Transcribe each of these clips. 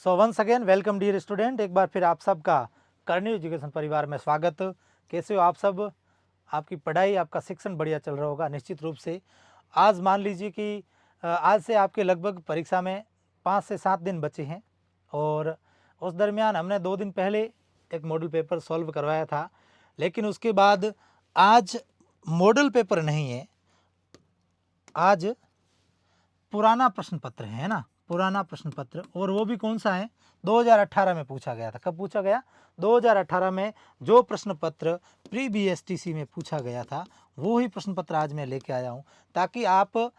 सो once again welcome dear student, एक बार फिर आप सबका करनी एजुकेशन परिवार में स्वागत। कैसे हो आप सब? आपकी पढ़ाई, आपका शिक्षण बढ़िया चल रहा होगा निश्चित रूप से। आज मान लीजिए कि आज से आपके लगभग परीक्षा में 5 से 7 दिन बचे हैं और उस दरमियान हमने 2 दिन पहले एक मॉडल पेपर सॉल्व करवाया था, लेकिन उसके बाद आज मॉडल पेपर नहीं है, आज पुराना प्रश्न पत्र है ना, पुराना प्रश्न पत्र। और वो भी कौन सा है? 2018 में पूछा गया था। कब पूछा गया? 2018 में जो प्रश्न पत्र प्री बीएसटीसी में पूछा गया था वो ही प्रश्न पत्र आज मैं लेके आया हूँ, ताकि आप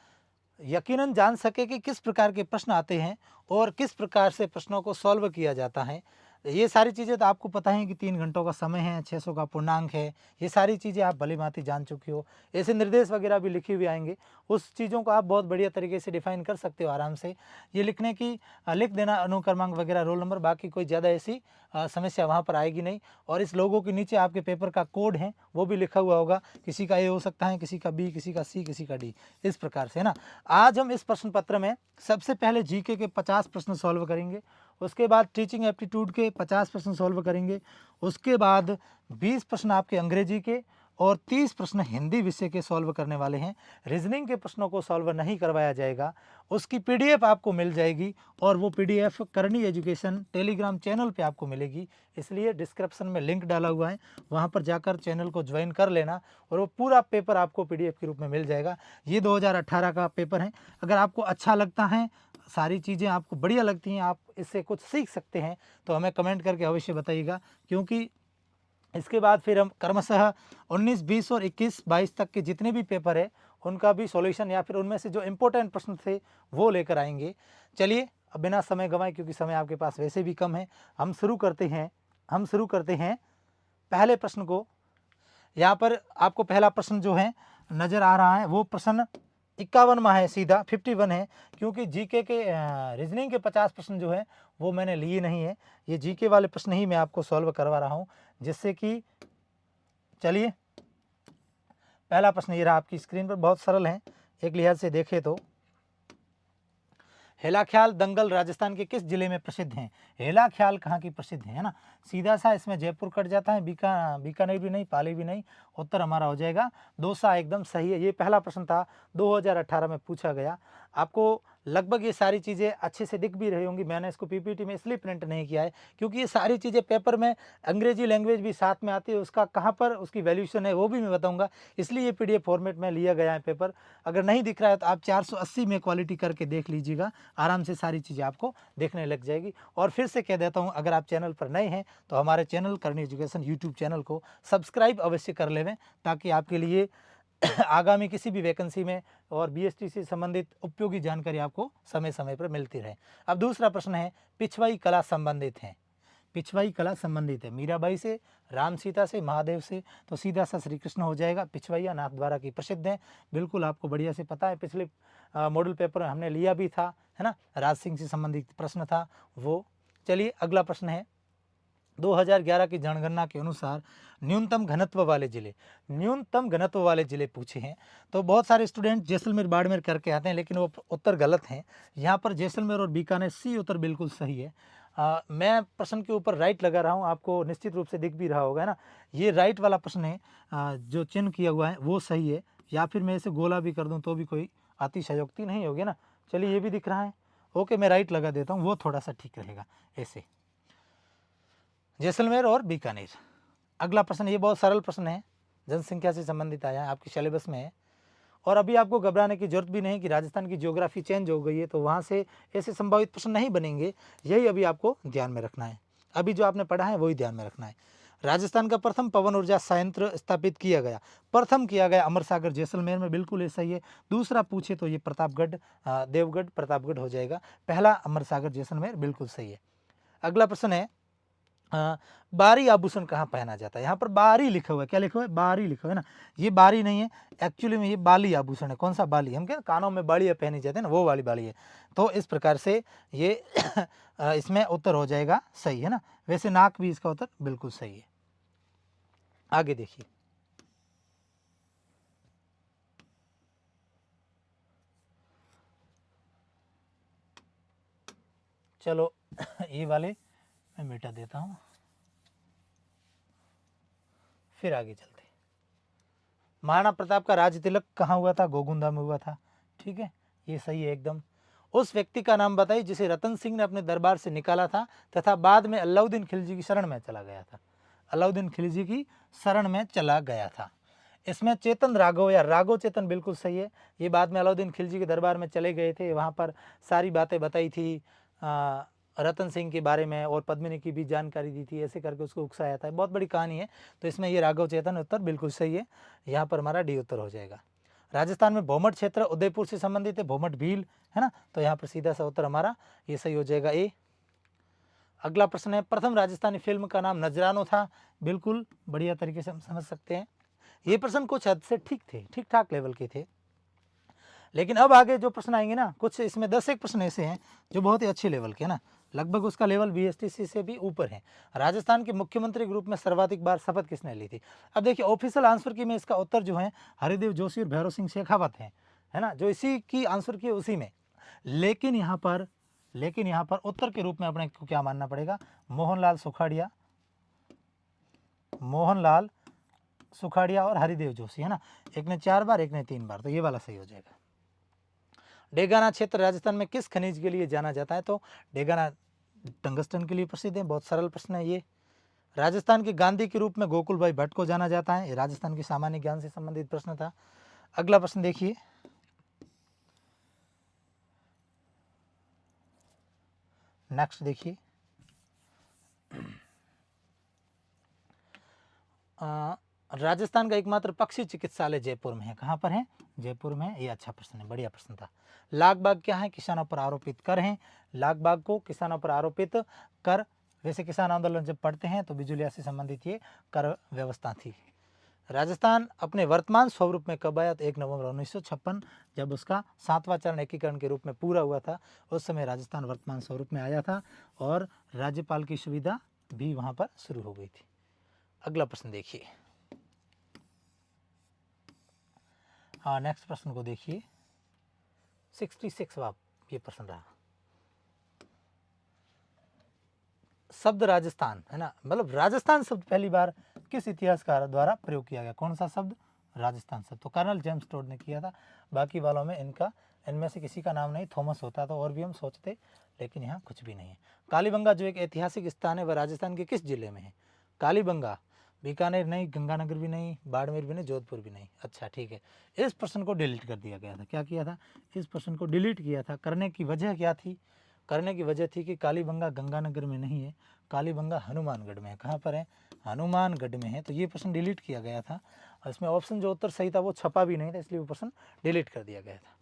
यकीनन जान सके कि किस प्रकार के प्रश्न आते हैं और किस प्रकार से प्रश्नों को सॉल्व किया जाता है। ये सारी चीज़ें तो आपको पता है कि 3 घंटों का समय है, 600 का पूर्णांक है, ये सारी चीज़ें आप भली भांति जान चुके हो। ऐसे निर्देश वगैरह भी लिखे हुए आएंगे, उस चीज़ों को आप बहुत बढ़िया तरीके से डिफाइन कर सकते हो आराम से। ये लिखने की लिख देना अनुक्रमांक वगैरह, रोल नंबर, बाकी कोई ज़्यादा ऐसी समस्या वहाँ पर आएगी नहीं। और इस लोगों के नीचे आपके पेपर का कोड है वो भी लिखा हुआ होगा, किसी का ए हो सकता है, किसी का बी, किसी का सी, किसी का डी, इस प्रकार से है ना। आज हम इस प्रश्न पत्र में सबसे पहले जीके के 50 प्रश्न सॉल्व करेंगे, उसके बाद टीचिंग एप्टीट्यूड के 50 प्रश्न सॉल्व करेंगे, उसके बाद 20 प्रश्न आपके अंग्रेजी के और 30 प्रश्न हिंदी विषय के सॉल्व करने वाले हैं। रीजनिंग के प्रश्नों को सॉल्व नहीं करवाया जाएगा, उसकी पीडीएफ आपको मिल जाएगी और वो पीडीएफ करनी एजुकेशन टेलीग्राम चैनल पे आपको मिलेगी, इसलिए डिस्क्रिप्शन में लिंक डाला हुआ है, वहाँ पर जाकर चैनल को ज्वाइन कर लेना और वो पूरा पेपर आपको पीडीएफ के रूप में मिल जाएगा। ये 2018 का पेपर है। अगर आपको अच्छा लगता है, सारी चीज़ें आपको बढ़िया लगती हैं, आप इससे कुछ सीख सकते हैं, तो हमें कमेंट करके अवश्य बताइएगा, क्योंकि इसके बाद फिर हम क्रमशः 19, 20 और 21, 22 तक के जितने भी पेपर है उनका भी सॉल्यूशन या फिर उनमें से जो इम्पोर्टेंट प्रश्न थे वो लेकर आएंगे। चलिए अब बिना समय गंवाए, क्योंकि समय आपके पास वैसे भी कम है, हम शुरू करते हैं पहले प्रश्न को। यहाँ पर आपको पहला प्रश्न जो है नज़र आ रहा है वो प्रश्न 51वां है, सीधा 51 है, क्योंकि जीके के रीजनिंग के 50 प्रश्न जो है वो मैंने लिए नहीं है, ये जीके वाले प्रश्न ही मैं आपको सॉल्व करवा रहा हूँ, जिससे कि चलिए पहला प्रश्न ये रहा आपकी स्क्रीन पर, बहुत सरल है एक लिहाज से देखें तो। हेलाख्याल दंगल राजस्थान के किस जिले में प्रसिद्ध हैं? हेलाख्याल कहाँ की प्रसिद्ध है ना, सीधा सा इसमें जयपुर कट जाता है, बीकानेर भी नहीं, पाली भी नहीं, उत्तर हमारा हो जाएगा दौसा, एकदम सही है। ये पहला प्रश्न था, 2018 में पूछा गया। आपको लगभग ये सारी चीज़ें अच्छे से दिख भी रही होंगी, मैंने इसको पीपीटी में इसलिए प्रिंट नहीं किया है क्योंकि ये सारी चीज़ें पेपर में अंग्रेजी लैंग्वेज भी साथ में आती है, उसका कहाँ पर उसकी वैल्यूशन है वो भी मैं बताऊंगा, इसलिए ये पीडीएफ फॉर्मेट में लिया गया है पेपर। अगर नहीं दिख रहा है तो आप 480 में क्वालिटी करके देख लीजिएगा, आराम से सारी चीज़ें आपको देखने लग जाएगी। और फिर से कह देता हूँ, अगर आप चैनल पर नए हैं तो हमारे चैनल करनी एजुकेशन यूट्यूब चैनल को सब्सक्राइब अवश्य कर लेवें, ताकि आपके लिए आगामी किसी भी वैकेंसी में और बीएसटी से संबंधित उपयोगी जानकारी आपको समय समय पर मिलती रहे। अब दूसरा प्रश्न है, पिछवाई कला संबंधित है, पिछवाई कला संबंधित है मीराबाई से, राम सीता से, महादेव से, तो सीधा सा श्री कृष्ण हो जाएगा। पिछवैया नाथ द्वारा की प्रसिद्ध है, बिल्कुल आपको बढ़िया से पता है, पिछले मॉडल पेपर में हमने लिया भी था, है ना, राज सिंह से संबंधित प्रश्न था वो। चलिए अगला प्रश्न है, 2011 की जनगणना के अनुसार न्यूनतम घनत्व वाले जिले, न्यूनतम घनत्व वाले जिले पूछे हैं। तो बहुत सारे स्टूडेंट जैसलमेर बाड़मेर करके आते हैं, लेकिन वो उत्तर गलत हैं। यहाँ पर जैसलमेर और बीकानेर, सी उत्तर बिल्कुल सही है। मैं प्रश्न के ऊपर राइट लगा रहा हूँ, आपको निश्चित रूप से दिख भी रहा होगा, है ना, ये राइट वाला प्रश्न है, जो चिन्ह किया हुआ है वो सही है, या फिर मैं इसे गोला भी कर दूँ तो भी कोई अतिशयोक्ति नहीं होगी ना। चलिए ये भी दिख रहा है, ओके, मैं राइट लगा देता हूँ, वो थोड़ा सा ठीक रहेगा ऐसे, जैसलमेर और बीकानेर। अगला प्रश्न, ये बहुत सरल प्रश्न है, जनसंख्या से संबंधित आया है, आपकी सिलेबस में है, और अभी आपको घबराने की जरूरत भी नहीं कि राजस्थान की ज्योग्राफी चेंज हो गई है तो वहाँ से ऐसे संभावित प्रश्न नहीं बनेंगे, यही अभी आपको ध्यान में रखना है, अभी जो आपने पढ़ा है वही ध्यान में रखना है। राजस्थान का प्रथम पवन ऊर्जा संयंत्र स्थापित किया गया, प्रथम किया गया अमर सागर जैसलमेर में, बिल्कुल ऐसा ही है। दूसरा पूछे तो ये प्रतापगढ़, देवगढ़ प्रतापगढ़ हो जाएगा, पहला अमर सागर जैसलमेर बिल्कुल सही है। अगला प्रश्न है, बारी आभूषण कहाँ पहना जाता है? यहाँ पर बारी लिखा हुआ है, क्या लिखा हुआ है? बारी लिखा हुआ है ना, ये बारी नहीं है, एक्चुअली में ये बाली आभूषण है। कौन सा बाली? हम क्या कानों में बालियाँ पहनी जाती है ना, वो वाली बाली है। तो इस प्रकार से ये इसमें उत्तर हो जाएगा सही, है ना। वैसे नाक भी इसका उत्तर बिल्कुल सही है। आगे देखिए, चलो ये वाले मैं मिटा देता हूँ, फिर आगे चलते। महाराणा प्रताप का राज तिलक कहाँ हुआ था? गोगुंदा में हुआ था। ठीक है, ये सही है एकदम। उस व्यक्ति का नाम बताइए जिसे रतन सिंह ने अपने दरबार से निकाला था तथा बाद में अलाउद्दीन खिलजी की शरण में चला गया था। अलाउद्दीन खिलजी की शरण में चला गया था। इसमें चेतन राघव या राघव चेतन बिल्कुल सही है। ये बाद में अलाउद्दीन खिलजी के दरबार में चले गए थे, वहाँ पर सारी बातें बताई थी, रतन सिंह के बारे में और पद्मिनी की भी जानकारी दी थी, ऐसे करके उसको उकसाया था। बहुत बड़ी कहानी है, तो इसमें ये राघव चेतन उत्तर बिल्कुल सही है। यहाँ पर हमारा डी उत्तर हो जाएगा। राजस्थान में भोमट क्षेत्र उदयपुर से संबंधित है, भोमट भील है ना, तो यहाँ पर सीधा सा उत्तर हमारा ये सही हो जाएगा ए। अगला प्रश्न है, प्रथम राजस्थानी फिल्म का नाम नजरानो था। बिल्कुल बढ़िया तरीके से हम समझ सकते हैं। ये प्रश्न कुछ हद से ठीक थे, ठीक ठाक लेवल के थे। लेकिन अब आगे जो प्रश्न आएंगे ना, कुछ इसमें 10 एक प्रश्न ऐसे हैं जो बहुत ही अच्छे लेवल के, ना लगभग उसका लेवल बीएसटीसी से भी ऊपर है। राजस्थान के मुख्यमंत्री के रूप में सर्वाधिक बार शपथ किसने ली थी? अब देखिए ऑफिशियल आंसर की में इसका उत्तर जो है हरिदेव जोशी और भैरव सिंह शेखावत है ना, जो इसी की आंसर की है उसी में। लेकिन यहाँ पर उत्तर के रूप में अपने को क्या मानना पड़ेगा? मोहनलाल सुखाड़िया और हरिदेव जोशी, है ना। एक ने 4 बार, एक ने 3 बार, तो ये वाला सही हो जाएगा। डेगाना क्षेत्र राजस्थान में किस खनिज के लिए जाना जाता है? तो डेगाना टंगस्टन के लिए प्रसिद्ध है। बहुत सरल प्रश्न है ये। राजस्थान के गांधी के रूप में गोकुल भाई भट्ट को जाना जाता है। ये राजस्थान के सामान्य ज्ञान से संबंधित प्रश्न था। अगला प्रश्न देखिए, नेक्स्ट देखिए, राजस्थान का एकमात्र पक्षी चिकित्सालय जयपुर में है। कहाँ पर है? जयपुर में। ये अच्छा प्रश्न है, बढ़िया प्रश्न था। लाग बाग क्या है? किसानों पर आरोपित कर हैं। लाग बाग को किसानों पर आरोपित कर, वैसे किसान आंदोलन जब पढ़ते हैं तो बिजुलिया से संबंधित ये कर व्यवस्था थी। राजस्थान अपने वर्तमान स्वरूप में कब आया? तो 1 नवंबर 1956, जब उसका 7वां चरण एकीकरण के रूप में पूरा हुआ था, उस समय राजस्थान वर्तमान स्वरूप में आया था और राज्यपाल की सुविधा भी वहाँ पर शुरू हो गई थी। अगला प्रश्न देखिए, हाँ नेक्स्ट प्रश्न को देखिए, 66वां ये प्रश्न रहा। शब्द राजस्थान, है ना, मतलब राजस्थान शब्द पहली बार किस इतिहासकार द्वारा प्रयोग किया गया? कौन सा शब्द? राजस्थान शब्द। तो कर्नल जेम्स टोड ने किया था। बाकी वालों में इनमें से किसी का नाम नहीं। थॉमस होता तो और भी हम सोचते, लेकिन यहाँ कुछ भी नहीं है। कालीबंगा जो एक ऐतिहासिक स्थान है वह राजस्थान के किस जिले में है? कालीबंगा बीकानेर नहीं, गंगानगर भी नहीं, बाड़मेर भी नहीं, जोधपुर भी नहीं। अच्छा ठीक है, इस प्रश्न को डिलीट कर दिया गया था। क्या किया था? इस प्रश्न को डिलीट किया था। करने की वजह क्या थी? करने की वजह थी कि कालीबंगा गंगानगर में नहीं है, कालीबंगा हनुमानगढ़ में है। कहाँ पर है? हनुमानगढ़ में है। तो ये प्रश्न डिलीट किया गया था और इसमें ऑप्शन जो उत्तर सही था वो छपा भी नहीं था, इसलिए वो प्रश्न डिलीट कर दिया गया था।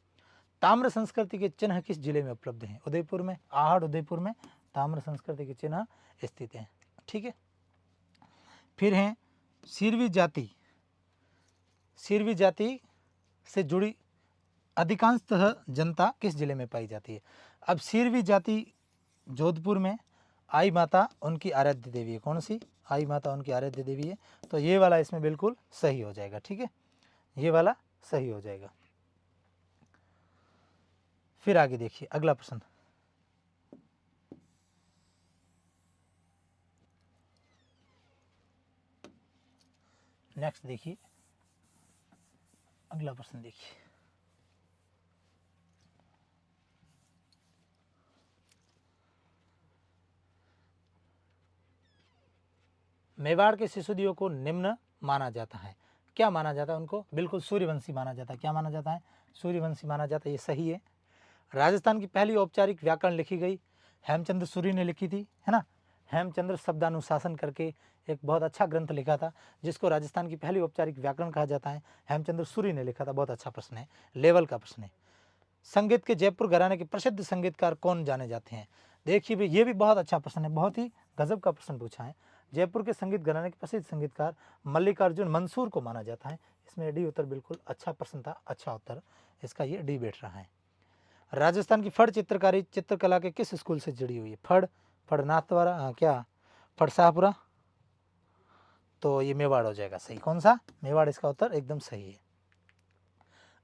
ताम्र संस्कृति के चिन्ह किस जिले में उपलब्ध हैं? उदयपुर में। आहड़ उदयपुर में ताम्र संस्कृति के चिन्ह स्थित हैं। ठीक है, फिर हैं सिरवी जाति से जुड़ी अधिकांशतः जनता किस जिले में पाई जाती है? अब सिरवी जाति जोधपुर में, आई माता उनकी आराध्य देवी है। कौन सी? आई माता उनकी आराध्य देवी है। तो ये वाला इसमें बिल्कुल सही हो जाएगा। ठीक है, ये वाला सही हो जाएगा। फिर आगे देखिए अगला प्रश्न, नेक्स्ट देखिए, अगला प्रश्न देखिए, मेवाड़ के शिशुदियों को निम्न माना जाता है। क्या माना जाता है उनको? बिल्कुल सूर्यवंशी माना जाता है। क्या माना जाता है? सूर्यवंशी माना जाता है। ये सही है। राजस्थान की पहली औपचारिक व्याकरण लिखी गई हेमचंद्र सूरी ने लिखी थी, है ना। हेमचंद्र शब्दानुशासन करके एक बहुत अच्छा ग्रंथ लिखा था, जिसको राजस्थान की पहली औपचारिक व्याकरण कहा जाता है। हेमचंद्र सूरी ने लिखा था। बहुत अच्छा प्रश्न है, लेवल का प्रश्न है। संगीत के जयपुर घराने के प्रसिद्ध संगीतकार कौन जाने जाते हैं? देखिए भाई, ये भी बहुत अच्छा प्रश्न है, बहुत ही गजब का प्रश्न पूछा है। जयपुर के संगीत घराने के प्रसिद्ध संगीतकार मल्लिकार्जुन मंसूर को माना जाता है। इसमें डी उत्तर बिल्कुल अच्छा प्रश्न था, अच्छा उत्तर इसका ये डी बैठ रहा है। राजस्थान की फड़ चित्रकारी चित्रकला के किस स्कूल से जुड़ी हुई है? फड़ नाथद्वारा, क्या फड़ शाहपुरा? तो ये मेवाड़ हो जाएगा सही। कौन सा? मेवाड़ इसका उत्तर एकदम सही है।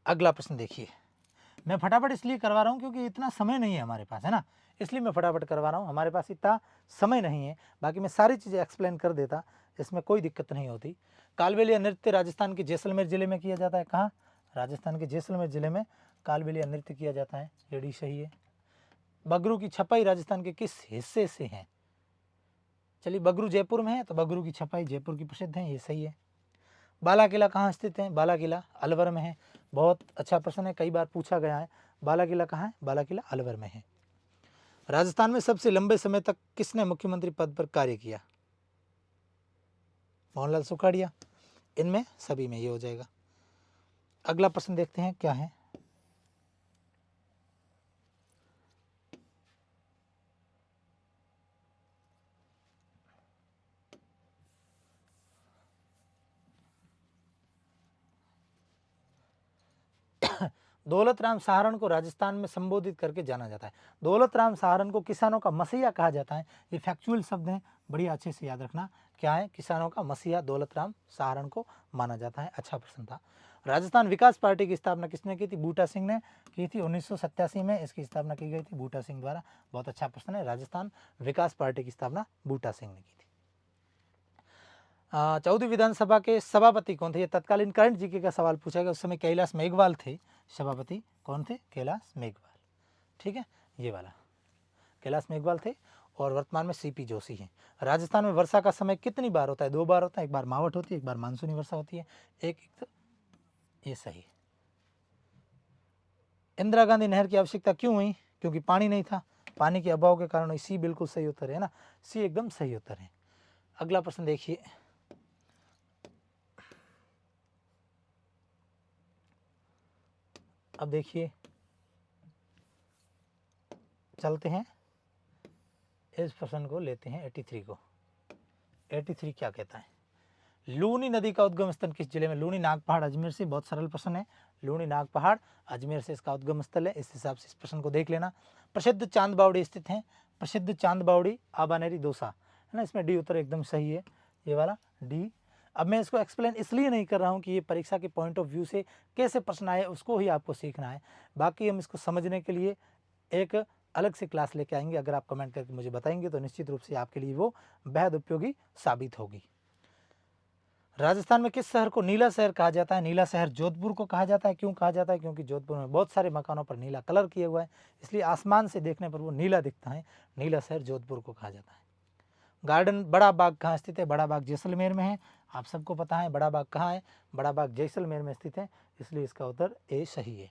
अगला प्रश्न देखिए, मैं फटाफट इसलिए करवा रहा हूँ क्योंकि इतना समय नहीं है हमारे पास, है ना। इसलिए मैं फटाफट करवा रहा हूँ, हमारे पास इतना समय नहीं है, बाकी मैं सारी चीज़ें एक्सप्लेन कर देता, इसमें कोई दिक्कत नहीं होती। कालबेलिया नृत्य राजस्थान के जैसलमेर जिले में किया जाता है। कहाँ? राजस्थान के जैसलमेर जिले में कालबेलिया नृत्य किया जाता है। लेडी सही है। बगरू की छपाई राजस्थान के किस हिस्से से है? चलिए, बगरू जयपुर में है तो बगरू की छपाई जयपुर की प्रसिद्ध है, ये सही है। बाला किला कहाँ स्थित है? बाला किला अलवर में है। बहुत अच्छा प्रश्न है, कई बार पूछा गया है। बाला किला कहाँ है? बाला किला अलवर में है। राजस्थान में सबसे लंबे समय तक किसने मुख्यमंत्री पद पर कार्य किया? मोहनलाल सुखाड़िया। इनमें सभी में ये हो जाएगा। अगला प्रश्न देखते हैं क्या है। दौलत राम सहारण को राजस्थान में संबोधित करके जाना जाता है। दौलत राम सहारण को किसानों का मसीहा कहा जाता है। ये फैक्चुअल शब्द हैं, बढ़िया अच्छे से याद रखना। क्या है? किसानों का मसीहा दौलत राम सहारण को माना जाता है। अच्छा प्रश्न था। राजस्थान विकास पार्टी की स्थापना किसने की थी? बूटा सिंह ने की थी। 1987 में इसकी स्थापना की गई थी बूटा सिंह द्वारा। बहुत अच्छा प्रश्न है। राजस्थान विकास पार्टी की स्थापना बूटा सिंह ने की थी। 14वीं विधानसभा के सभापति कौन थे? ये तत्कालीन करंट जीके का सवाल पूछा गया। उस समय कैलाश मेघवाल थे सभापति। कौन थे? कैलाश मेघवाल। ठीक है, ये वाला कैलाश मेघवाल थे। और वर्तमान में सीपी जोशी हैं। राजस्थान में वर्षा का समय कितनी बार होता है? 2 बार होता है। एक बार मावठ होती है, एक बार मानसूनी वर्षा होती है। एक तो ये सही। इंदिरा गांधी नहर की आवश्यकता क्यों हुई? क्योंकि पानी नहीं था, पानी के अभाव के कारण। सी बिल्कुल सही उत्तर है ना, सी एकदम सही उत्तर है। अगला प्रश्न देखिए। अब देखिए, चलते हैं इस प्रश्न को, लेते हैं 83 को। 83 क्या कहता है? लूनी नदी का उद्गम स्थल किस जिले में? लूनी नाग पहाड़ अजमेर से। बहुत सरल प्रश्न है। लूनी नाग पहाड़ अजमेर से इसका उद्गम स्थल है। इस हिसाब से इस प्रश्न को देख लेना। प्रसिद्ध चांद बावड़ी स्थित है। प्रसिद्ध चांद बावड़ी आबानेरी दोसा है ना। इसमें डी उत्तर एकदम सही है, ये वाला डी। अब मैं इसको एक्सप्लेन इसलिए नहीं कर रहा हूँ कि ये परीक्षा के पॉइंट ऑफ व्यू से कैसे प्रश्न आए उसको ही आपको सीखना है। बाकी हम इसको समझने के लिए एक अलग से क्लास लेके आएंगे। अगर आप कमेंट करके मुझे बताएंगे तो निश्चित रूप से आपके लिए वो बेहद उपयोगी साबित होगी। राजस्थान में किस शहर को नीला शहर कहा जाता है? नीला शहर जोधपुर को कहा जाता है। क्यों कहा जाता है? क्योंकि जोधपुर में बहुत सारे मकानों पर नीला कलर किया हुआ है, इसलिए आसमान से देखने पर वो नीला दिखता है। नीला शहर जोधपुर को कहा जाता है। गार्डन बड़ा बाग कहाँ स्थित है? बड़ा बाग जैसलमेर में है। आप सबको पता है बड़ा बाग कहाँ है? बड़ा बाग जैसलमेर में स्थित है, इसलिए इसका उत्तर ए सही है।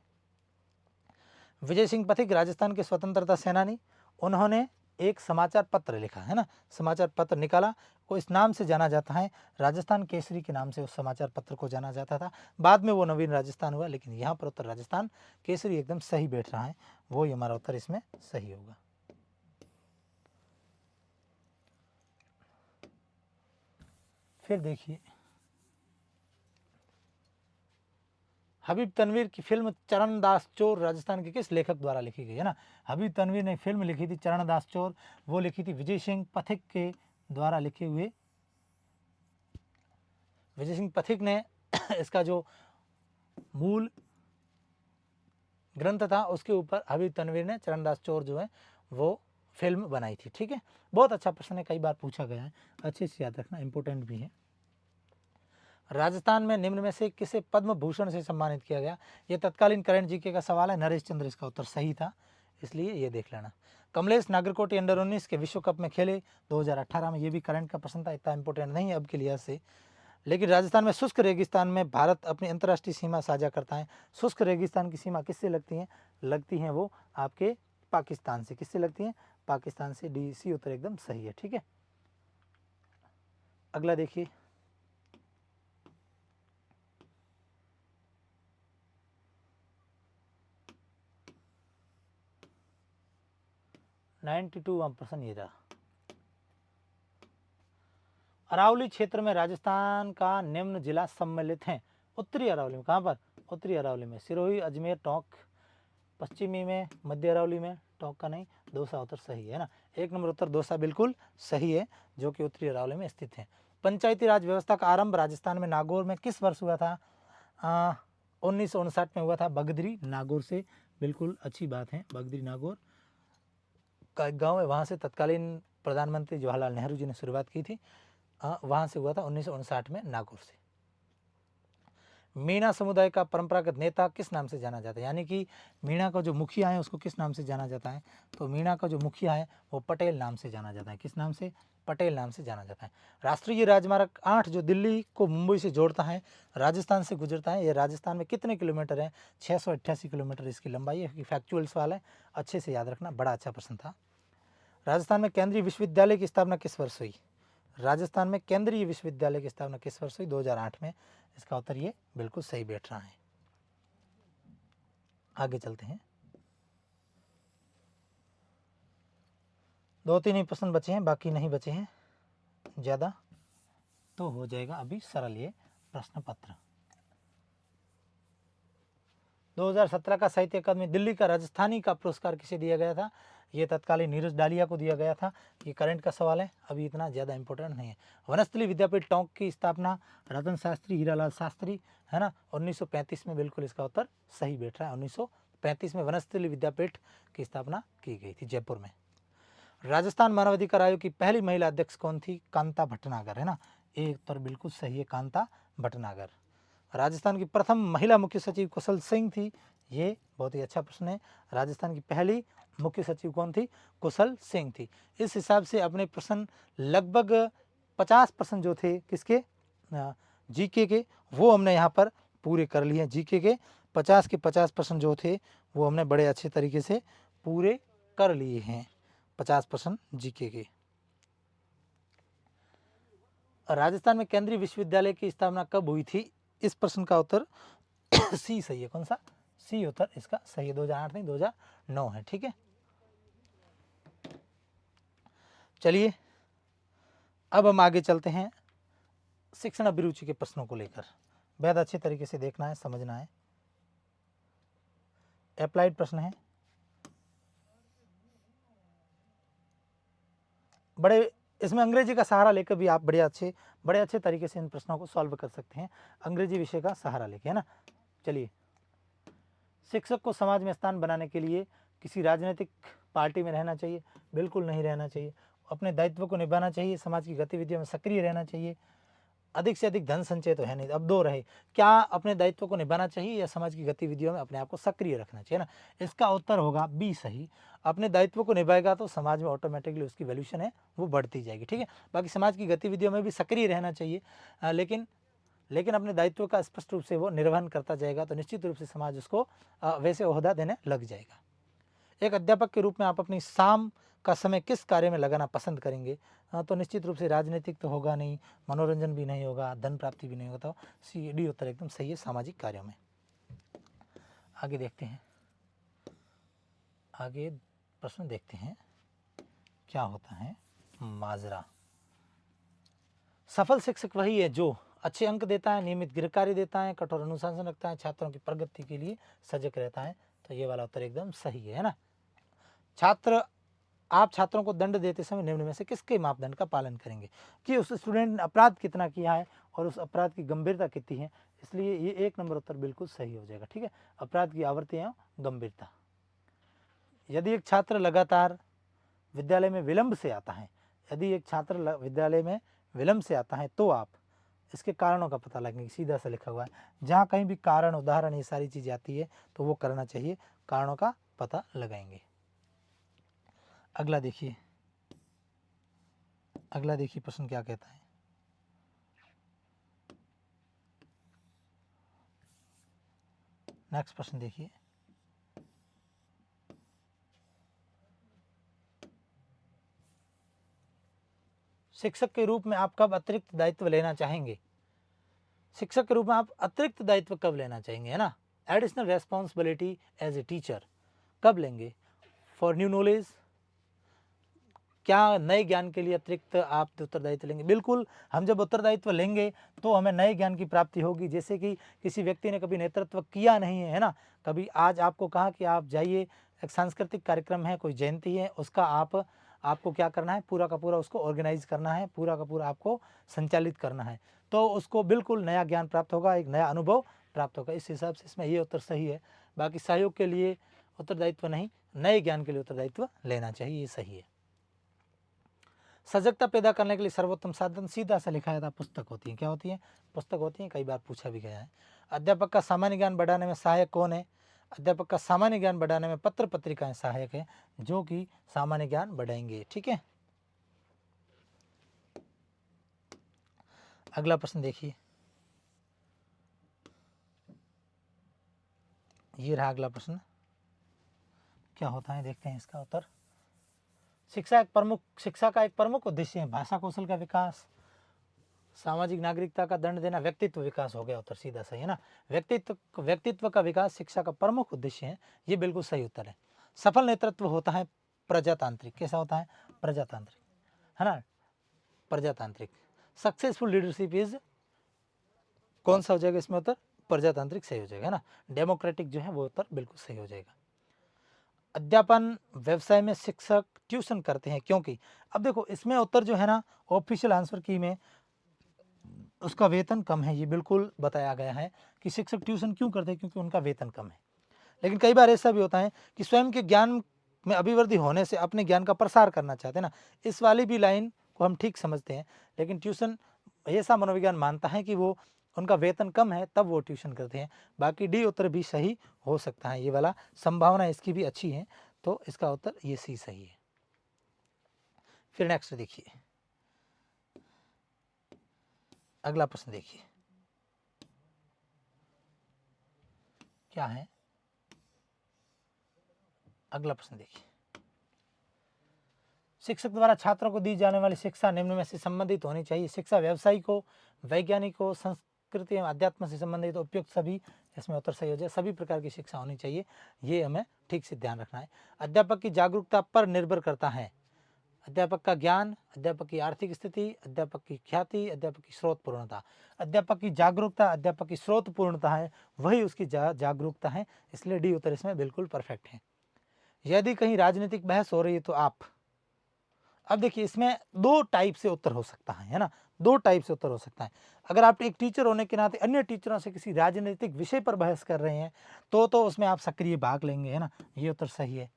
विजय सिंह पथिक राजस्थान के स्वतंत्रता सेनानी, उन्होंने एक समाचार पत्र लिखा है ना, समाचार पत्र निकाला, को इस नाम से जाना जाता है। राजस्थान केसरी के नाम से उस समाचार पत्र को जाना जाता था। बाद में वो नवीन राजस्थान हुआ, लेकिन यहाँ पर उत्तर राजस्थान केसरी एकदम सही बैठ रहा है, वो ही हमारा उत्तर इसमें सही होगा। फिर देखिए, हबीब तनवीर की फिल्म चरणदास चोर राजस्थान के किस लेखक द्वारा लिखी गई है ना? हबीब तनवीर ने फिल्म लिखी थी चरणदास चोर, वो लिखी थी विजय सिंह पथिक के द्वारा लिखे हुए। विजय सिंह पथिक ने इसका जो मूल ग्रंथ था उसके ऊपर हबीब तनवीर ने चरणदास चोर जो है वो फिल्म बनाई थी। ठीक है, बहुत अच्छा प्रश्न है, कई बार पूछा गया है, अच्छे से याद रखना, इंपॉर्टेंट भी है। राजस्थान में निम्न में से किसे पद्म भूषण से सम्मानित किया गया? ये तत्कालीन करंट जीके का सवाल है। नरेश चंद्र इसका उत्तर सही था, इसलिए ये देख लेना। कमलेश नागरकोटी अंडर 19 के विश्व कप में खेले 2018 में, ये भी करंट का प्रश्न था, इतना इंपॉर्टेंट नहीं है अब के लिहाज से। लेकिन राजस्थान में शुष्क रेगिस्तान में भारत अपनी अंतर्राष्ट्रीय सीमा साझा करता है। शुष्क रेगिस्तान की सीमा किससे लगती है? लगती हैं वो आपके पाकिस्तान से। किससे लगती हैं? पाकिस्तान से। डी सी उत्तर एकदम सही है। ठीक है, अगला देखिए। प्रश्न ये रहा। अरावली क्षेत्र में राजस्थान का निम्न जिला सम्मिलित है। उत्तरी अरावली में, कहाँ पर? उत्तरी अरावली में सिरोही, अजमेर, टोंक। पश्चिमी में, मध्य अरावली में, टोंक का नहीं, दौसा उत्तर सही है ना। 1 नंबर उत्तर दौसा बिल्कुल सही है, जो कि उत्तरी अरावली में स्थित है। पंचायती राज व्यवस्था का आरंभ राजस्थान में नागौर में किस वर्ष हुआ था? 1959 में हुआ था, बगदरी नागौर से। बिल्कुल अच्छी बात है, बगदरी नागौर का एक गाँव है, वहाँ से तत्कालीन प्रधानमंत्री जवाहरलाल नेहरू जी ने शुरुआत की थी। वहाँ से हुआ था 1959 में नागौर से। मीणा समुदाय का परंपरागत नेता किस नाम से जाना जाता है, यानी कि मीणा का जो मुखिया है उसको किस नाम से जाना जाता है, तो मीणा का जो मुखिया है वो पटेल नाम से जाना जाता है। किस नाम से, पटेल नाम से जाना जाता है। राष्ट्रीय राजमार्ग 8 जो दिल्ली को मुंबई से जोड़ता है, राजस्थान से गुजरता है, ये राजस्थान में कितने किलोमीटर है, 688 किलोमीटर इसकी लंबाई है। क्योंकि फैक्चुअल सवाल है, अच्छे से याद रखना, बड़ा अच्छा प्रश्न था। राजस्थान में केंद्रीय विश्वविद्यालय की स्थापना किस वर्ष हुई, राजस्थान में केंद्रीय विश्वविद्यालय की स्थापना किस वर्ष हुई, 2008 में। इसका उत्तर ये बिल्कुल सही बैठ रहा है। आगे चलते हैं, 2-3 ही प्रश्न बचे हैं, बाकी नहीं बचे हैं ज़्यादा, तो हो जाएगा अभी सरल ये प्रश्न पत्र। 2017 का साहित्य अकादमी दिल्ली का राजस्थानी का पुरस्कार किसे दिया गया था, ये तत्कालीन नीरज डालिया को दिया गया था। ये करंट का सवाल है, अभी इतना ज़्यादा इंपॉर्टेंट नहीं है। वनस्थली विद्यापीठ टोंक की स्थापना रतन शास्त्री, हीरालाल शास्त्री, है ना, 1935 में। बिल्कुल इसका उत्तर सही बैठ रहा है, 1935 में वनस्थली विद्यापीठ की स्थापना की गई थी जयपुर में। राजस्थान मानवाधिकार आयोग की पहली महिला अध्यक्ष कौन थी, कांता भटनागर, है ना, ये उत्तर बिल्कुल सही है, कांता भटनागर। राजस्थान की प्रथम महिला मुख्य सचिव कुशल सिंह थी, ये बहुत ही अच्छा प्रश्न है। राजस्थान की पहली मुख्य सचिव कौन थी, कुशल सिंह थी। इस हिसाब से अपने प्रश्न लगभग 50% जो थे किसके, जीके के, वो हमने यहाँ पर पूरे कर लिए। जीके के 50 के 50% जो थे वो हमने बड़े अच्छे तरीके से पूरे कर लिए हैं, 50% जीके के। राजस्थान में केंद्रीय विश्वविद्यालय की स्थापना कब हुई थी, इस प्रश्न का उत्तर सी सही है। कौन सा, सी उत्तर इसका सही है, 2008 नहीं 2009 है। ठीक है, चलिए अब हम आगे चलते हैं शिक्षण अभिरुचि के प्रश्नों को लेकर। बेहद अच्छे तरीके से देखना है, समझना है। अप्लाइड प्रश्न है, बड़े इसमें अंग्रेजी का सहारा लेकर भी आप बड़े अच्छे तरीके से इन प्रश्नों को सॉल्व कर सकते हैं, अंग्रेजी विषय का सहारा लेके, है ना। चलिए, शिक्षक को समाज में स्थान बनाने के लिए किसी राजनीतिक पार्टी में रहना चाहिए, बिल्कुल नहीं रहना चाहिए। अपने दायित्व को निभाना चाहिए, समाज की गतिविधियों में सक्रिय रहना चाहिए। अधिक से अधिक धन संचय तो है नहीं, अब दो रहे, क्या अपने दायित्व को निभाना चाहिए या समाज की गतिविधियों में अपने आप को सक्रिय रखना चाहिए ना। इसका उत्तर होगा बी सही। अपने दायित्व को निभाएगा तो समाज में ऑटोमेटिकली उसकी वैल्यूशन है वो बढ़ती जाएगी। ठीक है, बाकी समाज की गतिविधियों में भी सक्रिय रहना चाहिए, लेकिन अपने दायित्व का स्पष्ट रूप से वो निर्वहन करता जाएगा तो निश्चित रूप से समाज उसको वैसे ओहदा देने लग जाएगा। एक अध्यापक के रूप में आप अपनी शाम का समय किस कार्य में लगाना पसंद करेंगे, तो निश्चित रूप से राजनीतिक तो होगा नहीं, मनोरंजन भी नहीं होगा, धन प्राप्ति भी नहीं होगा, तो सी डी उत्तर एकदम सही है, सामाजिक कार्यों में। आगे देखते हैं, आगे प्रश्न देखते हैं क्या होता है। माजरा, सफल शिक्षक वही है जो अच्छे अंक देता है, नियमित गृह कार्य देता है, कठोर अनुशासन रखता है, छात्रों की प्रगति के लिए सजग रहता है। तो ये वाला उत्तर एकदम सही है ना। आप छात्रों को दंड देते समय निम्न में से किसके मापदंड का पालन करेंगे, कि उस स्टूडेंट ने अपराध कितना किया है और उस अपराध की गंभीरता कितनी है। इसलिए ये 1 नंबर उत्तर बिल्कुल सही हो जाएगा। ठीक है, अपराध की आवृत्ति है गंभीरता। यदि एक छात्र लगातार विद्यालय में विलंब से आता है, यदि एक छात्र विद्यालय में विलंब से आता है तो आप इसके कारणों का पता लगेंगे। सीधा सा लिखा हुआ है, जहाँ कहीं भी कारण, उदाहरण, ये सारी चीज़ें आती है तो वो करना चाहिए, कारणों का पता लगाएंगे। अगला देखिए, प्रश्न क्या कहता है। नेक्स्ट प्रश्न देखिए, शिक्षक के रूप में आप कब अतिरिक्त दायित्व लेना चाहेंगे, शिक्षक के रूप में आप अतिरिक्त दायित्व कब लेना चाहेंगे, है ना। Additional responsibility as a teacher कब लेंगे, फॉर न्यू नॉलेज, क्या नए ज्ञान के लिए अतिरिक्त आप उत्तरदायित्व लेंगे। बिल्कुल, हम जब उत्तरदायित्व लेंगे तो हमें नए ज्ञान की प्राप्ति होगी। जैसे कि किसी व्यक्ति ने कभी नेतृत्व किया नहीं है ना, कभी आज आपको कहा कि आप जाइए, एक सांस्कृतिक कार्यक्रम है, कोई जयंती है, उसका आपको क्या करना है, पूरा का पूरा उसको ऑर्गेनाइज करना है, पूरा का पूरा आपको संचालित करना है, तो उसको बिल्कुल नया ज्ञान प्राप्त होगा, एक नया अनुभव प्राप्त होगा। इस हिसाब से इसमें ये उत्तर सही है। बाकी सहयोग के लिए उत्तरदायित्व नहीं, नए ज्ञान के लिए उत्तरदायित्व लेना चाहिए, ये सही है। सजगता पैदा करने के लिए सर्वोत्तम साधन सीधा सा लिखा था पुस्तक होती है। क्या होती है? पुस्तक होती है, कई बार पूछा भी गया है। अध्यापक का सामान्य ज्ञान बढ़ाने में सहायक कौन है? अध्यापक का सामान्य ज्ञान बढ़ाने में पत्र पत्रिकाएं सहायक है, जो कि सामान्य ज्ञान बढ़ाएंगे। ठीक है, अगला प्रश्न देखिए, ये रहा अगला प्रश्न। क्या होता है देखते हैं इसका उत्तर। शिक्षा का एक प्रमुख उद्देश्य है भाषा कौशल का विकास, सामाजिक नागरिकता का दंड देना, व्यक्तित्व विकास हो गया उत्तर, सीधा सही है ना। व्यक्तित्व का विकास शिक्षा का प्रमुख उद्देश्य है, ये बिल्कुल सही उत्तर है। सफल नेतृत्व होता है प्रजातांत्रिक। कैसा होता है? प्रजातांत्रिक, है ना, प्रजातांत्रिक। सक्सेसफुल लीडरशिप इज, कौन सा हो जाएगा इसमें उत्तर? प्रजातांत्रिक सही हो जाएगा, है ना। डेमोक्रेटिक जो है वो उत्तर बिल्कुल सही हो जाएगा। अध्यापन व्यवसाय में शिक्षक ट्यूशन करते हैं क्योंकि, अब देखो इसमें उत्तर जो है ना ऑफिशियल आंसर की में उसका वेतन कम है, ये बिल्कुल बताया गया है कि शिक्षक ट्यूशन क्यों करते हैं, क्योंकि उनका वेतन कम है। लेकिन कई बार ऐसा भी होता है कि स्वयं के ज्ञान में अभिवृद्धि होने से अपने ज्ञान का प्रसार करना चाहते हैं ना, इस वाली भी लाइन को हम ठीक समझते हैं। लेकिन ट्यूशन, ऐसा मनोविज्ञान मानता है कि वो उनका वेतन कम है तब वो ट्यूशन करते हैं। बाकी डी उत्तर भी सही हो सकता है, ये वाला संभावना इसकी भी अच्छी है, तो इसका उत्तर ये सी सही है। फिर नेक्स्ट देखिए, अगला प्रश्न देखिए क्या है। अगला प्रश्न देखिए, शिक्षक द्वारा छात्रों को दी जाने वाली शिक्षा निम्न में से संबंधित होनी चाहिए। शिक्षा व्यावसायिकों, वैज्ञानिकों, संस्कृति एवं अध्यात्म से संबंधित उपयुक्त सभी, इसमें उत्तर सही हो जाए, सभी प्रकार की शिक्षा होनी चाहिए, ये हमें ठीक से ध्यान रखना है। अध्यापक की जागरूकता पर निर्भर करता है अध्यापक का ज्ञान, अध्यापक की आर्थिक स्थिति, अध्यापक की ख्याति, अध्यापक की स्रोत पूर्णता। अध्यापक की जागरूकता अध्यापक की स्रोत पूर्णता है, वही उसकी जागरूकता है, इसलिए डी उत्तर इसमें बिल्कुल परफेक्ट है। यदि कहीं राजनीतिक बहस हो रही है तो आप, अब देखिए इसमें दो टाइप से उत्तर हो सकता है ना, दो टाइप से उत्तर हो सकता है। अगर आप एक टीचर होने के नाते अन्य टीचरों से किसी राजनीतिक विषय पर बहस कर रहे हैं तो उसमें आप सक्रिय भाग लेंगे, है ना, ये उत्तर सही है।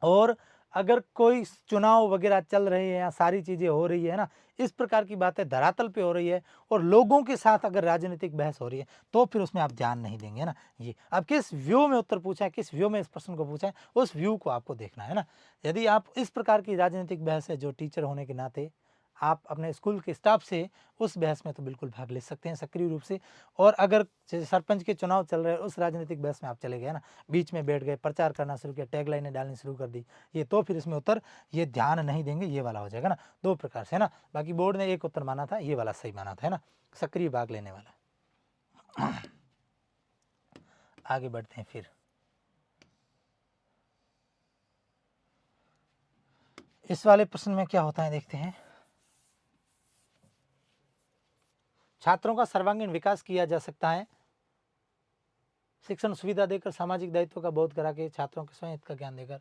और अगर कोई चुनाव वगैरह चल रहे हैं या सारी चीज़ें हो रही है ना, इस प्रकार की बातें धरातल पे हो रही है और लोगों के साथ अगर राजनीतिक बहस हो रही है तो फिर उसमें आप ध्यान नहीं देंगे, है ना। ये अब किस व्यू में उत्तर पूछा है, किस व्यू में इस प्रश्न को पूछा है, उस व्यू को आपको देखना है ना। यदि आप इस प्रकार की राजनीतिक बहस है जो टीचर होने के नाते आप अपने स्कूल के स्टाफ से उस बहस में तो बिल्कुल भाग ले सकते हैं सक्रिय रूप से। और अगर जैसे सरपंच के चुनाव चल रहे हैं उस राजनीतिक बहस में आप चले गए ना, बीच में बैठ गए, प्रचार करना शुरू किया, टैग लाइनें डालनी शुरू कर दी, ये तो फिर इसमें उत्तर ये ध्यान नहीं देंगे, ये वाला हो जाएगा ना, दो प्रकार से, है ना। बाकी बोर्ड ने एक उत्तर माना था, ये वाला सही माना था, है ना, सक्रिय भाग लेने वाला। आगे बढ़ते हैं फिर, इस वाले प्रश्न में क्या होता है देखते हैं। छात्रों का सर्वांगीण विकास किया जा सकता है शिक्षण सुविधा देकर, सामाजिक दायित्व का बोध करा के, छात्रों के स्वयं हित का ज्ञान देकर।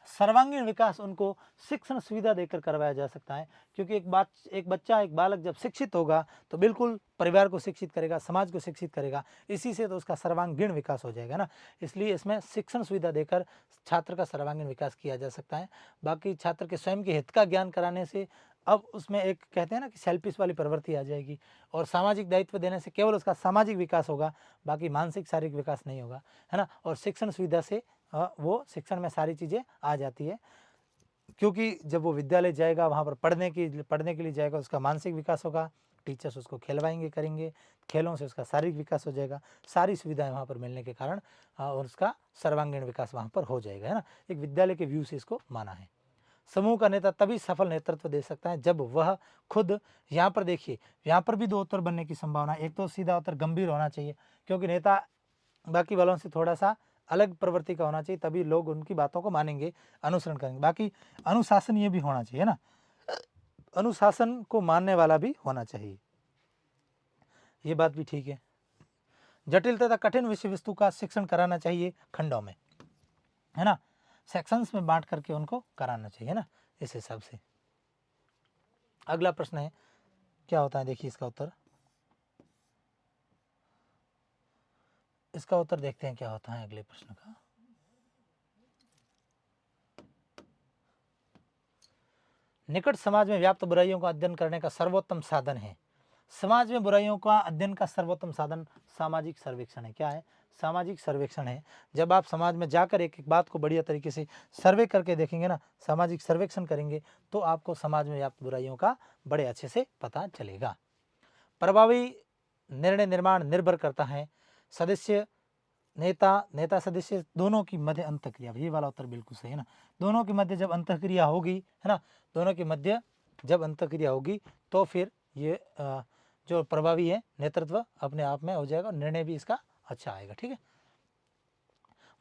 सर्वांगीण विकास उनको शिक्षण सुविधा देकर करवाया जा सकता है, क्योंकि एक बच्चा, एक बालक जब शिक्षित होगा तो बिल्कुल परिवार को शिक्षित करेगा, समाज को शिक्षित करेगा, इसी से तो उसका सर्वांगीण विकास हो जाएगा ना। इसलिए इसमें शिक्षण सुविधा देकर छात्र का सर्वांगीण विकास किया जा सकता है। बाकी छात्र के स्वयं के हित का ज्ञान कराने से अब उसमें एक कहते हैं ना कि सेल्फिश वाली प्रवृत्ति आ जाएगी, और सामाजिक दायित्व देने से केवल उसका सामाजिक विकास होगा, बाकी मानसिक शारीरिक विकास नहीं होगा, है ना। और शिक्षण सुविधा से वो शिक्षण में सारी चीज़ें आ जाती है, क्योंकि जब वो विद्यालय जाएगा वहाँ पर पढ़ने के लिए जाएगा, उसका मानसिक विकास होगा, टीचर्स उसको खिलवाएंगे करेंगे, खेलों से उसका शारीरिक विकास हो जाएगा, सारी सुविधाएं वहाँ पर मिलने के कारण और उसका सर्वांगीण विकास वहाँ पर हो जाएगा, है ना। एक विद्यालय के व्यू से इसको माना है। समूह का नेता तभी सफल नेतृत्व दे सकता है जब वह खुद, यहाँ पर देखिए यहाँ पर भी दो उत्तर बनने की संभावना है। एक तो सीधा उत्तर गंभीर होना चाहिए, क्योंकि नेता बाकी वालों से थोड़ा सा अलग प्रवृत्ति का होना चाहिए, तभी लोग उनकी बातों को मानेंगे, अनुसरण करेंगे। बाकी अनुशासन ये भी होना चाहिए ना, अनुशासन को मानने वाला भी होना चाहिए, ये बात भी ठीक है। जटिल तथा कठिन विषय वस्तु का शिक्षण कराना चाहिए खंडों में, है ना, सेक्शंस में बांट करके उनको कराना चाहिए ना, इस हिसाब से। अगला प्रश्न है, क्या होता है देखिए इसका उत्तर। इसका उत्तर देखते हैं क्या होता है अगले प्रश्न का। निकट समाज में व्याप्त बुराइयों का अध्ययन करने का सर्वोत्तम साधन है। समाज में बुराइयों का अध्ययन का सर्वोत्तम साधन सामाजिक सर्वेक्षण है। क्या है? सामाजिक सर्वेक्षण है। जब आप समाज में जाकर एक एक बात को बढ़िया तरीके से सर्वे करके देखेंगे ना, सामाजिक सर्वेक्षण करेंगे, तो आपको समाज में व्याप्त बुराइयों का बड़े अच्छे से पता चलेगा। प्रभावी निर्णय निर्माण निर्भर करता है सदस्य नेता सदस्य दोनों की मध्य अंतःक्रिया। ये वाला उत्तर बिल्कुल सही है ना। दोनों के मध्य जब अंतःक्रिया होगी, है ना, दोनों के मध्य जब अंतःक्रिया होगी तो फिर ये जो प्रभावी है नेतृत्व अपने आप में हो जाएगा, निर्णय भी इसका अच्छा आएगा। ठीक है।